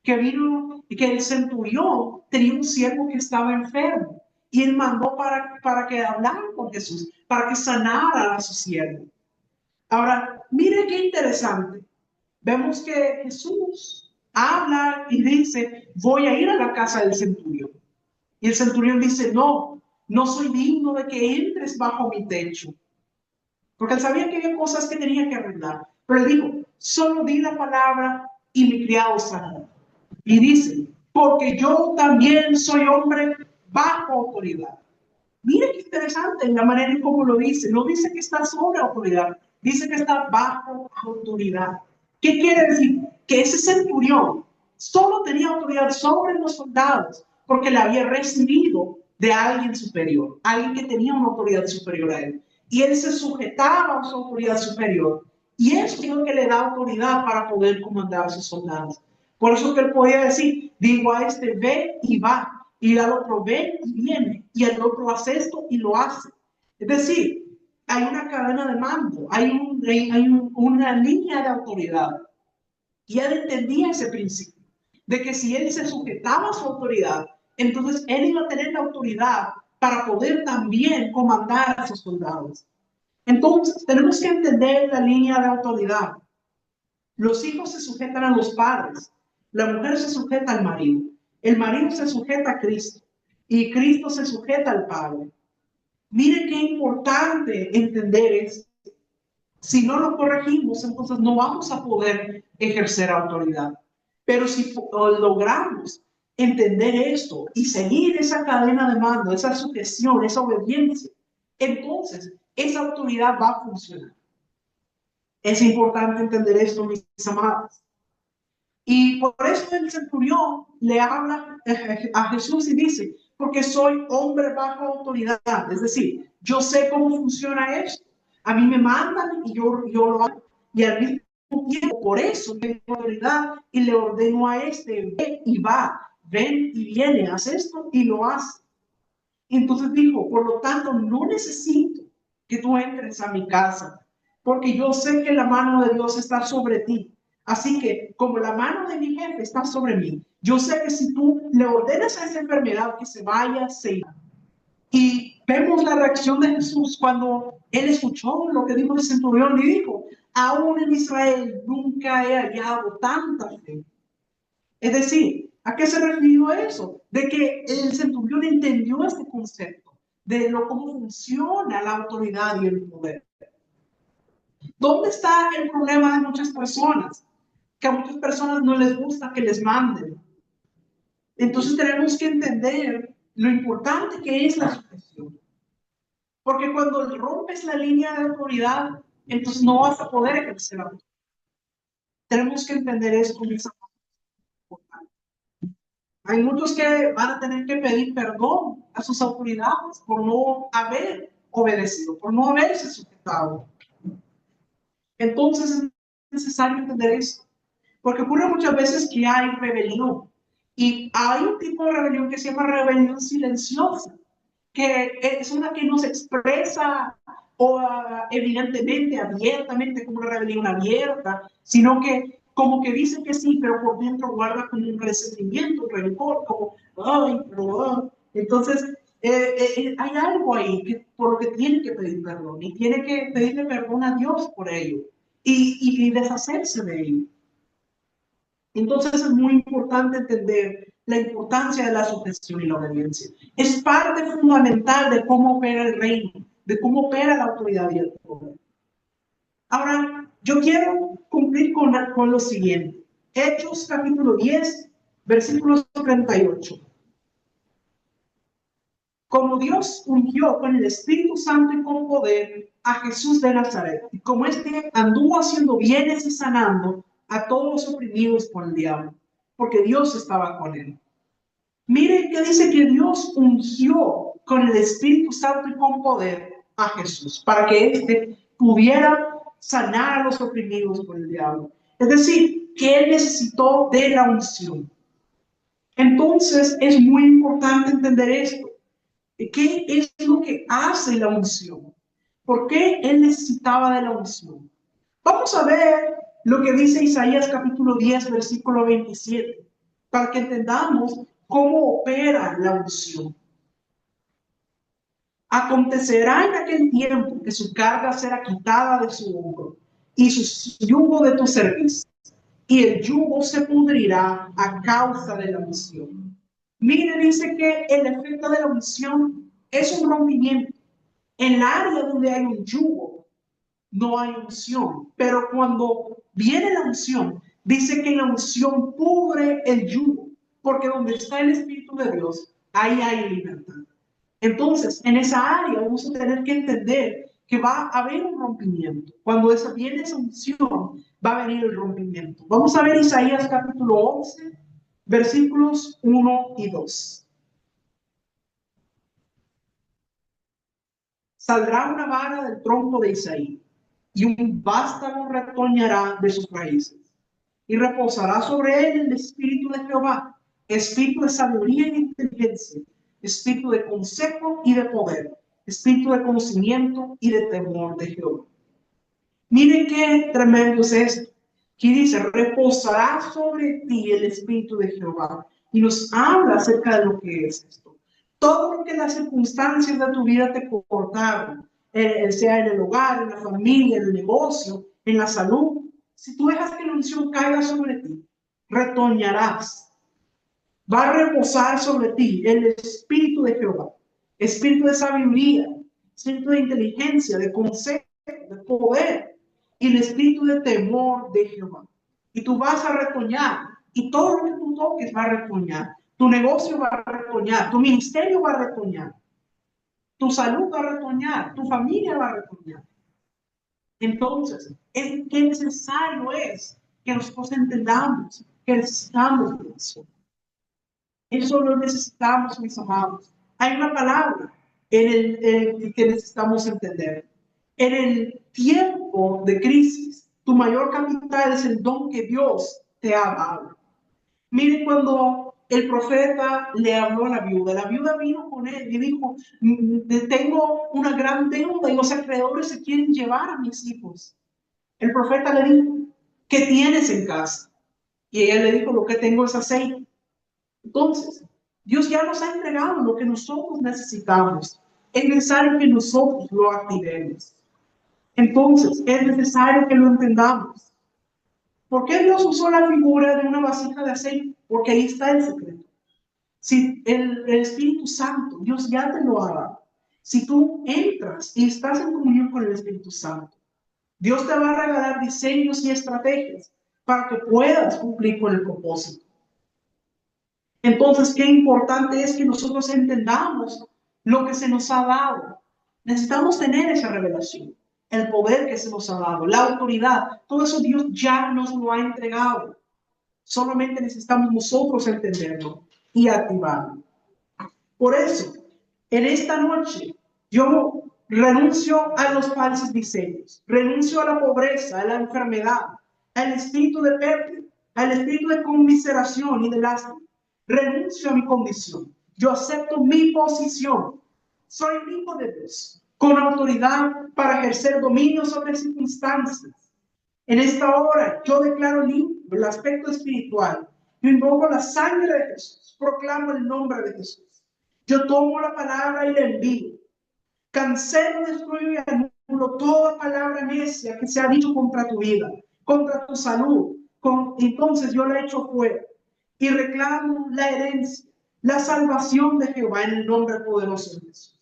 que vino y que el centurión tenía un siervo que estaba enfermo y él mandó para que hablara con Jesús, para que sanara a su siervo. Ahora, mire qué interesante. Vemos que Jesús habla y dice, voy a ir a la casa del centurión. Y el centurión dice, no, no soy digno de que entres bajo mi techo. Porque él sabía que había cosas que tenía que arreglar. Pero él dijo, solo di la palabra y mi criado sanará. Y dice, porque yo también soy hombre bajo autoridad. Mire qué interesante la manera en cómo lo dice. No dice que está sobre autoridad, dice que está bajo autoridad. ¿Qué quiere decir? Que ese centurión solo tenía autoridad sobre los soldados porque la había recibido de alguien superior, alguien que tenía una autoridad superior a él. Y él se sujetaba a su autoridad superior. Y eso es lo que le da autoridad para poder comandar a sus soldados. Por eso que él podía decir, digo a este, ve y va, y al otro ve y viene, y al otro hace esto y lo hace. Es decir, hay una cadena de mando, una línea de autoridad. Y él entendía ese principio, de que si él se sujetaba a su autoridad, entonces él iba a tener la autoridad para poder también comandar a sus soldados. Entonces, tenemos que entender la línea de autoridad. Los hijos se sujetan a los padres, la mujer se sujeta al marido se sujeta a Cristo y Cristo se sujeta al Padre. Mire qué importante entender esto. Si no lo corregimos, entonces no vamos a poder ejercer autoridad. Pero si logramos entender esto y seguir esa cadena de mando, esa sujeción, esa obediencia, entonces esa autoridad va a funcionar. Es importante entender esto, mis amados. Y por eso el centurión le habla a Jesús y dice, porque soy hombre bajo autoridad. Es decir, yo sé cómo funciona esto. A mí me mandan y yo lo hago. Y al mismo tiempo, por eso tengo autoridad y le ordeno a este, ve y va, ven y viene, haz esto y lo hace. Entonces dijo, por lo tanto, no necesito que tú entres a mi casa, porque yo sé que la mano de Dios está sobre ti. Así que, como la mano de mi jefe está sobre mí, yo sé que si tú le ordenas a esa enfermedad que se vaya, se irá. Y vemos la reacción de Jesús cuando él escuchó lo que dijo el centurión y dijo, aún en Israel nunca he hallado tanta fe. Es decir, ¿a qué se refirió eso? De que el centurión entendió este concepto de cómo funciona la autoridad y el poder. ¿Dónde está el problema de muchas personas? Que a muchas personas no les gusta que les manden. Entonces tenemos que entender lo importante que es la sujeción. Porque cuando rompes la línea de autoridad, entonces no vas a poder ejercer la autoridad. Tenemos que entender esto, mis amados. Hay muchos que van a tener que pedir perdón a sus autoridades por no haber obedecido, por no haberse sujetado. Entonces es necesario entender esto, porque ocurre muchas veces que hay rebelión y hay un tipo de rebelión que se llama rebelión silenciosa, que es una que no se expresa o evidentemente, abiertamente como una rebelión abierta, sino que como que dice que sí, pero por dentro guarda como un resentimiento, un rencor, como, ay, pero, entonces hay algo ahí que, por lo que tiene que pedir perdón y tiene que pedirle perdón a Dios por ello y deshacerse de ello. Entonces es muy importante entender la importancia de la sujeción y la obediencia. Es parte fundamental de cómo opera el reino, de cómo opera la autoridad y el poder. Ahora, yo quiero cumplir con lo siguiente. Hechos capítulo 10, versículos 38. Como Dios ungió con el Espíritu Santo y con poder a Jesús de Nazaret, y como éste anduvo haciendo bienes y sanando a todos los oprimidos por el diablo, porque Dios estaba con él. Mire que dice que Dios ungió con el Espíritu Santo y con poder a Jesús, para que éste pudiera sanar a los oprimidos por el diablo. Es decir, que él necesitó de la unción. Entonces es muy importante entender esto. ¿Qué es lo que hace la unción? ¿Por qué él necesitaba de la unción? Vamos a ver lo que dice Isaías capítulo 10, versículo 27, para que entendamos cómo opera la unción. Acontecerá en aquel tiempo que su carga será quitada de su hombro y su yugo de tu cerviz, y el yugo se pudrirá a causa de la unción. Mire, dice que el efecto de la unción es un rompimiento. En el área donde hay un yugo, no hay unción. Pero cuando viene la unción, dice que la unción cubre el yugo, porque donde está el Espíritu de Dios, ahí hay libertad. Entonces, en esa área vamos a tener que entender que va a haber un rompimiento. Cuando viene esa unción, va a venir el rompimiento. Vamos a ver Isaías capítulo 11, versículos 1 y 2. Saldrá una vara del tronco de Isaí, y un vástago retoñará de sus raíces, y reposará sobre él el espíritu de Jehová, espíritu de sabiduría y de inteligencia, espíritu de consejo y de poder, espíritu de conocimiento y de temor de Jehová. Miren qué tremendo es esto. Aquí dice, reposará sobre ti el espíritu de Jehová. Y nos habla acerca de lo que es esto. Todo lo que las circunstancias de tu vida te cortaron, sea en el hogar, en la familia, en el negocio, en la salud, si tú dejas que la unción caiga sobre ti, retoñarás. Va a reposar sobre ti el espíritu de Jehová, espíritu de sabiduría, espíritu de inteligencia, de consejo, de poder y el espíritu de temor de Jehová. Y tú vas a retoñar, y todo lo que tú toques va a retoñar. Tu negocio va a retoñar, tu ministerio va a retoñar, tu salud va a retoñar, tu familia va a retoñar. Entonces, qué necesario es que nosotros entendamos que necesitamos de eso. Eso lo necesitamos, mis amados. Hay una palabra que necesitamos entender. En el tiempo de crisis, tu mayor capital es el don que Dios te ha dado. Miren, cuando el profeta le habló a la viuda vino con él y dijo, tengo una gran deuda y los acreedores se quieren llevar a mis hijos. El profeta le dijo, ¿qué tienes en casa? Y ella le dijo, lo que tengo es aceite. Entonces, Dios ya nos ha entregado lo que nosotros necesitamos. Es necesario que nosotros lo activemos. Entonces, es necesario que lo entendamos. ¿Por qué Dios usó la figura de una vasija de aceite? Porque ahí está el secreto. Si el Espíritu Santo, Dios ya te lo ha dado. Si tú entras y estás en comunión con el Espíritu Santo, Dios te va a regalar diseños y estrategias para que puedas cumplir con el propósito. Entonces, qué importante es que nosotros entendamos lo que se nos ha dado. Necesitamos tener esa revelación, el poder que se nos ha dado, la autoridad. Todo eso Dios ya nos lo ha entregado. Solamente necesitamos nosotros entenderlo y activarlo. Por eso, en esta noche, yo renuncio a los falsos diseños, renuncio a la pobreza, a la enfermedad, al espíritu de pérdida, al espíritu de conmiseración y de lástima. Renuncio a mi condición. Yo acepto mi posición. Soy un hijo de Dios, con autoridad para ejercer dominio sobre circunstancias. En esta hora yo declaro limpio el aspecto espiritual. Yo invoco la sangre de Jesús. Proclamo el nombre de Jesús. Yo tomo la palabra y la envío. Cancelo, destruyo y anulo toda palabra necia que se ha dicho contra tu vida, contra tu salud, entonces yo la echo fuera y reclamo la herencia, la salvación de Jehová en el nombre poderoso de Jesús.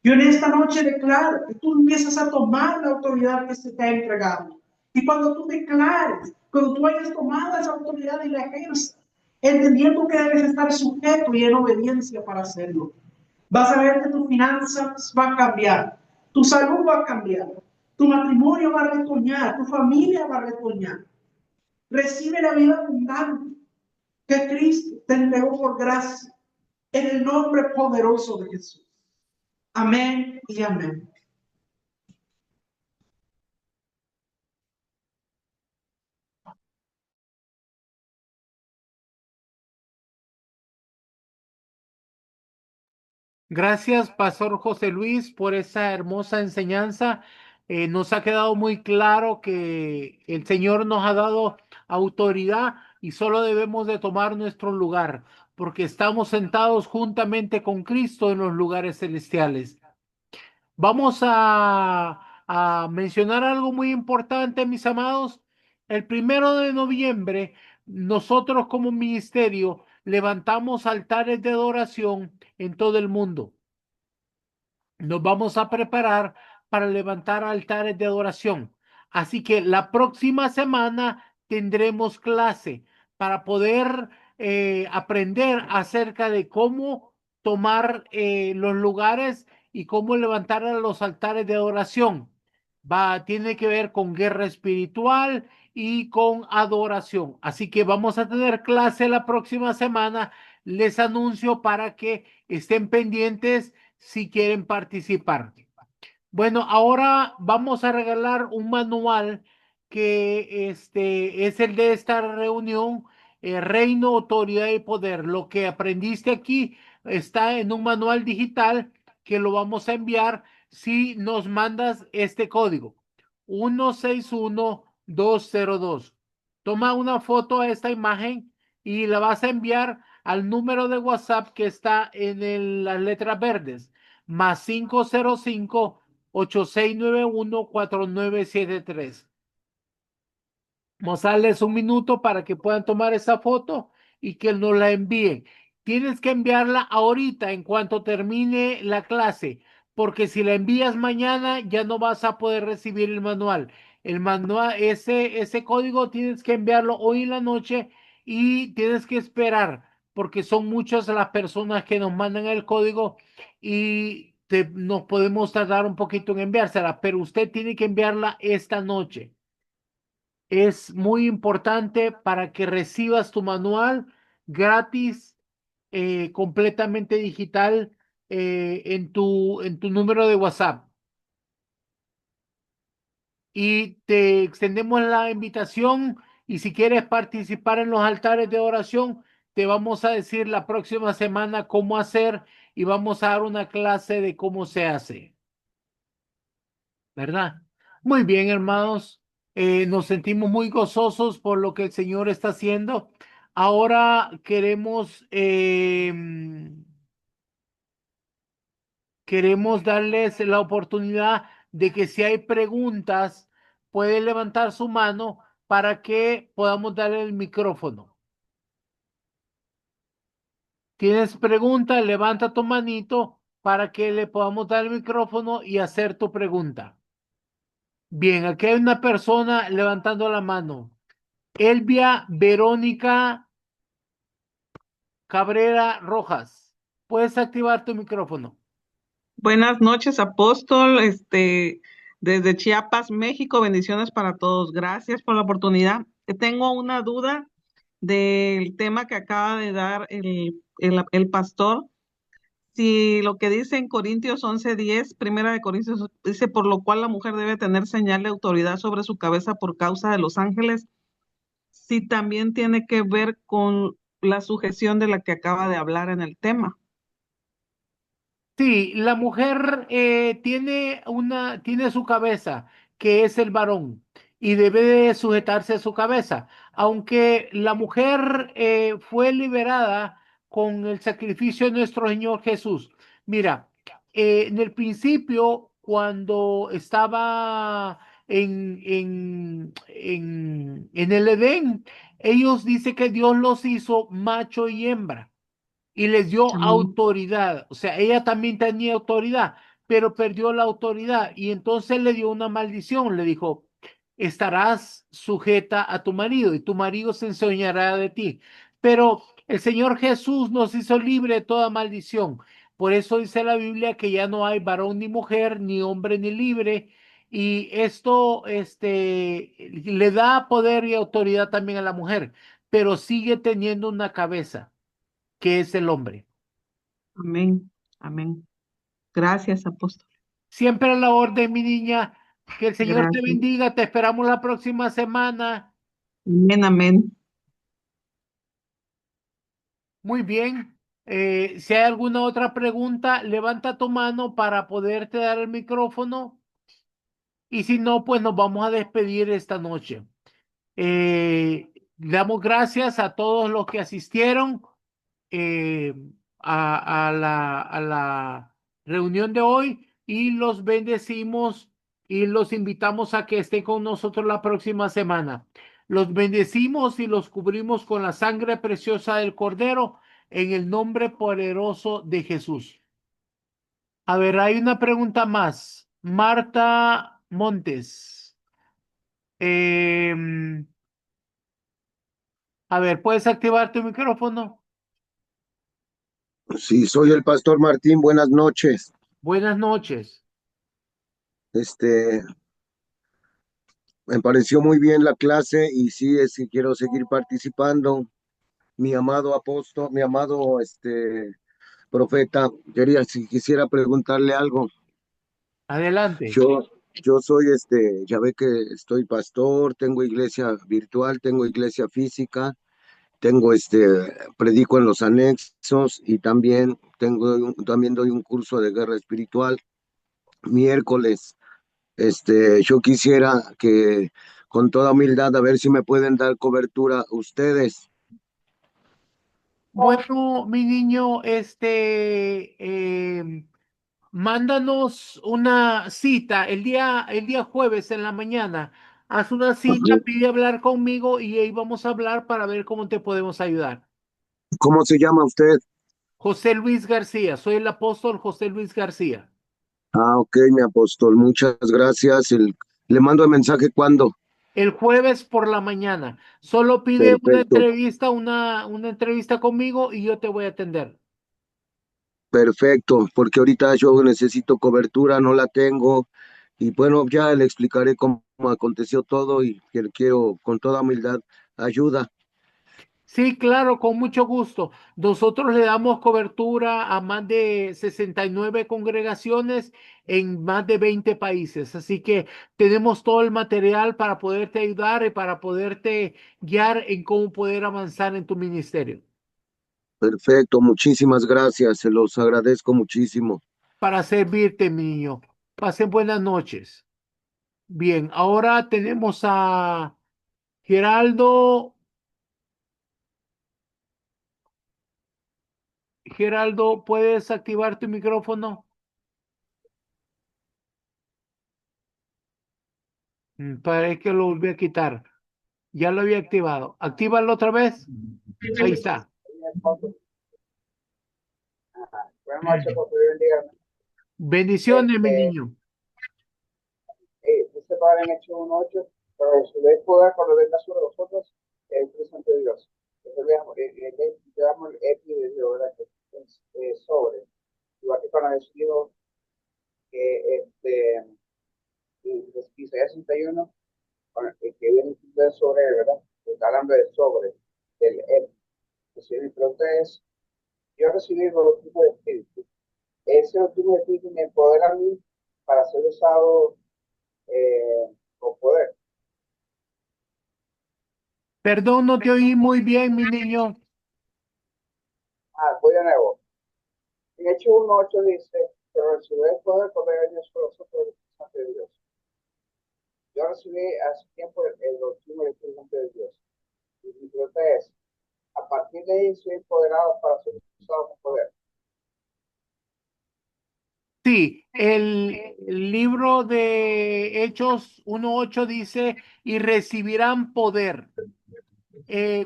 Yo en esta noche declaro que tú empiezas a tomar la autoridad que se te ha entregado. Y cuando tú declares, cuando tú hayas tomado esa autoridad y la ejerzas, entendiendo que debes estar sujeto y en obediencia para hacerlo, vas a ver que tus finanzas van a cambiar, tu salud va a cambiar, tu matrimonio va a retoñar, tu familia va a retoñar. Recibe la vida abundante que Cristo te entregó por gracia en el nombre poderoso de Jesús. Amén y amén. Gracias, Pastor José Luis, por esa hermosa enseñanza. Nos ha quedado muy claro que el Señor nos ha dado autoridad y solo debemos de tomar nuestro lugar, porque estamos sentados juntamente con Cristo en los lugares celestiales. Vamos a mencionar algo muy importante, mis amados. El 1 de noviembre, nosotros como ministerio levantamos altares de adoración en todo el mundo. Nos vamos a preparar para levantar altares de adoración. Así que la próxima semana tendremos clase para poder aprender acerca de cómo tomar los lugares y cómo levantar a los altares de adoración. Tiene que ver con guerra espiritual y con adoración. Así que vamos a tener clase la próxima semana. Les anuncio para que estén pendientes si quieren participar. Bueno, ahora vamos a regalar un manual que es el de esta reunión, Reino, Autoridad y Poder. Lo que aprendiste aquí está en un manual digital que lo vamos a enviar si nos mandas este código 161202. Toma una foto a esta imagen y la vas a enviar al número de WhatsApp que está en las letras verdes, más 505-8691-4973. Vamos a darles un minuto para que puedan tomar esa foto y que nos la envíen. Tienes que enviarla ahorita en cuanto termine la clase, porque si la envías mañana ya no vas a poder recibir el manual. El manual, ese código tienes que enviarlo hoy en la noche y tienes que esperar, porque son muchas las personas que nos mandan el código y nos podemos tardar un poquito en enviársela, pero usted tiene que enviarla esta noche. Es muy importante para que recibas tu manual gratis, completamente digital, en tu número de WhatsApp. Y te extendemos la invitación y si quieres participar en los altares de oración, te vamos a decir la próxima semana cómo hacer y vamos a dar una clase de cómo se hace, ¿verdad? Muy bien, hermanos. Nos sentimos muy gozosos por lo que el Señor está haciendo. Ahora queremos darles la oportunidad de que si hay preguntas, pueden levantar su mano para que podamos darle el micrófono. ¿Tienes pregunta? Levanta tu manito para que le podamos dar el micrófono y hacer tu pregunta. Bien, aquí hay una persona levantando la mano. Elvia Verónica Cabrera Rojas. Puedes activar tu micrófono. Buenas noches, apóstol, desde Chiapas, México, bendiciones para todos. Gracias por la oportunidad. Tengo una duda del tema que acaba de dar el pastor. Si lo que dice en Corintios 11:10, Primera de Corintios, dice, por lo cual la mujer debe tener señal de autoridad sobre su cabeza por causa de los ángeles, si también tiene que ver con la sujeción de la que acaba de hablar en el tema. Sí, la mujer tiene su cabeza, que es el varón, y debe de sujetarse a su cabeza. Aunque la mujer fue liberada con el sacrificio de nuestro Señor Jesús. Mira, en el principio, cuando estaba en el Edén, ellos dicen que Dios los hizo macho y hembra y les dio Amén. autoridad. O sea, ella también tenía autoridad, pero perdió la autoridad y entonces le dio una maldición. Le dijo, estarás sujeta a tu marido y tu marido se enseñará de ti. Pero el Señor Jesús nos hizo libre de toda maldición. Por eso dice la Biblia que ya no hay varón ni mujer, ni hombre ni libre. Y esto, le da poder y autoridad también a la mujer, pero sigue teniendo una cabeza que es el hombre. Amén. Amén. Gracias, apóstol. Siempre a la orden, mi niña. Que el Señor te Gracias. bendiga. Te esperamos la próxima semana. Amén, amén. Muy bien. Si hay alguna otra pregunta, levanta tu mano para poderte dar el micrófono. Y si no, pues nos vamos a despedir esta noche. Damos gracias a todos los que asistieron. eh, a la reunión de hoy y los bendecimos y los invitamos a que estén con nosotros la próxima semana. Los bendecimos y los cubrimos con la sangre preciosa del Cordero en el nombre poderoso de Jesús. A ver, hay una pregunta más. Marta Montes. Em, a ver, ¿puedes activar tu micrófono? Sí, soy el pastor Martín, buenas noches. Buenas noches. Este, me pareció muy bien la clase y sí, es que quiero seguir participando. Mi amado apóstol, mi amado profeta, si quisiera preguntarle algo. Adelante. Yo, yo soy ya ve que estoy pastor, tengo iglesia virtual, tengo iglesia física, tengo predico en los anexos y también también doy un curso de guerra espiritual miércoles. Yo quisiera que con toda humildad a ver si me pueden dar cobertura ustedes. Bueno, mi niño, mándanos una cita el día jueves en la mañana. Haz una cita, pide hablar conmigo y ahí vamos a hablar para ver cómo te podemos ayudar. ¿Cómo se llama usted? José Luis García, soy el apóstol José Luis García. Ah, ok, mi apóstol, muchas gracias. Le mando el mensaje cuando. El jueves por la mañana. Solo pide Perfecto, una entrevista conmigo y yo te voy a atender. perfecto, porque ahorita yo necesito cobertura, no la tengo. Y bueno, ya le explicaré cómo aconteció todo y que quiero con toda humildad ayuda. Sí, claro, con mucho gusto. Nosotros le damos cobertura a más de 69 congregaciones en más de 20 países. Así que tenemos todo el material para poderte ayudar y para poderte guiar en cómo poder avanzar en tu ministerio. Perfecto, muchísimas gracias, se los agradezco muchísimo. Para servirte, mi niño. Pasen buenas noches. Bien, ahora tenemos a Geraldo. Geraldo, ¿puedes activar tu micrófono? Parece que lo volví a quitar. Ya lo había activado. Actívalo otra vez. Ahí está. Buenas noches, por favor, bendiga. Bendiciones, mi Este, niño. Dice Padre en Hechos 1:8, pero su ley poder cuando venga sobre vosotros, el presente de Dios. Entonces veamos, veamos el epi de Dios, ¿verdad? Que es sobre. Igual que cuando decidió que Isaías 61, que viene de sobre, ¿verdad? Está hablando de sobre, del epi. Entonces mi pregunta es, yo recibí el bautismo de espíritu. Ese bautismo de espíritu me empodera a mí para ser usado con poder. Perdón, no te oí muy bien, mi niño. Voy de nuevo. En Hechos 1:8 dice, pero recibí el poder por años por nosotros de Dios. Yo recibí hace tiempo el bautismo del Espíritu Santo de Dios. Y mi pregunta es, a partir de ahí soy empoderado para ser usado con poder. Sí, el libro de Hechos 1:8 dice, y recibirán poder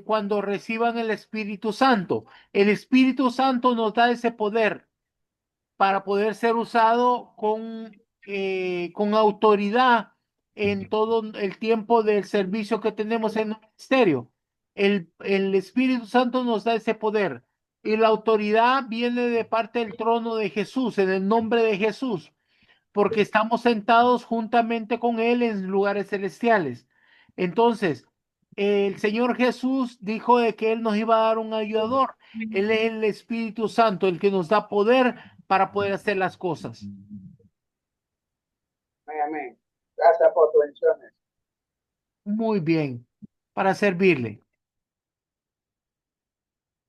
cuando reciban el Espíritu Santo. El Espíritu Santo nos da ese poder para poder ser usado con autoridad en todo el tiempo del servicio que tenemos en el ministerio. El Espíritu Santo nos da ese poder y la autoridad viene de parte del trono de Jesús, en el nombre de Jesús, porque estamos sentados juntamente con Él en lugares celestiales. Entonces, el Señor Jesús dijo de que Él nos iba a dar un ayudador. Él es el Espíritu Santo, el que nos da poder para poder hacer las cosas. Amén, amén. Gracias por tus bendiciones. Muy bien, para servirle.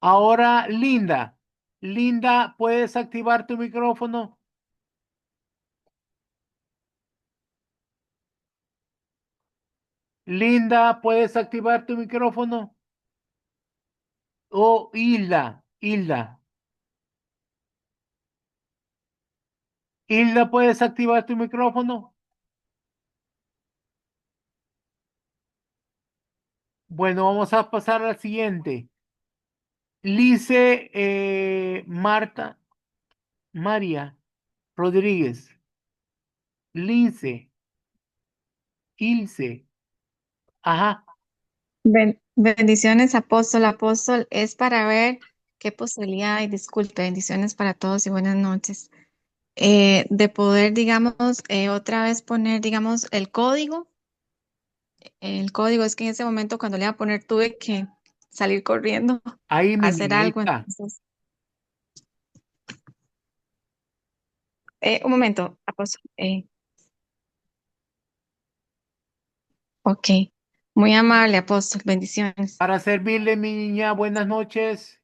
Ahora, Linda. Linda, ¿puedes activar tu micrófono? Linda, ¿puedes activar tu micrófono? Oh, Hilda, Hilda. Hilda, ¿puedes activar tu micrófono? Bueno, vamos a pasar al siguiente. Lice Marta María Rodríguez. Lince, Ilse. Ajá. Bendiciones, apóstol. Apóstol, es para ver qué posibilidad hay, disculpe, bendiciones para todos y buenas noches, de poder, digamos, otra vez poner, digamos, el código. El código es que en ese momento cuando le iba a poner tuve que salir corriendo Ahí, a mi hacer niña, ahí algo. está. Entonces, un momento, apóstol. Ok, muy amable, apóstol. Bendiciones. Para servirle, mi niña, buenas noches.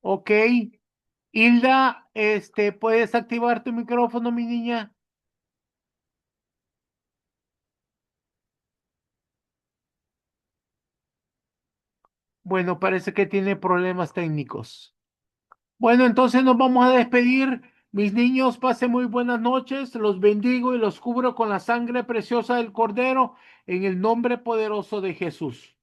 Ok. Hilda, ¿puedes activar tu micrófono, mi niña? Bueno, parece que tiene problemas técnicos. Bueno, entonces nos vamos a despedir. Mis niños, pasen muy buenas noches. Los bendigo y los cubro con la sangre preciosa del Cordero en el nombre poderoso de Jesús.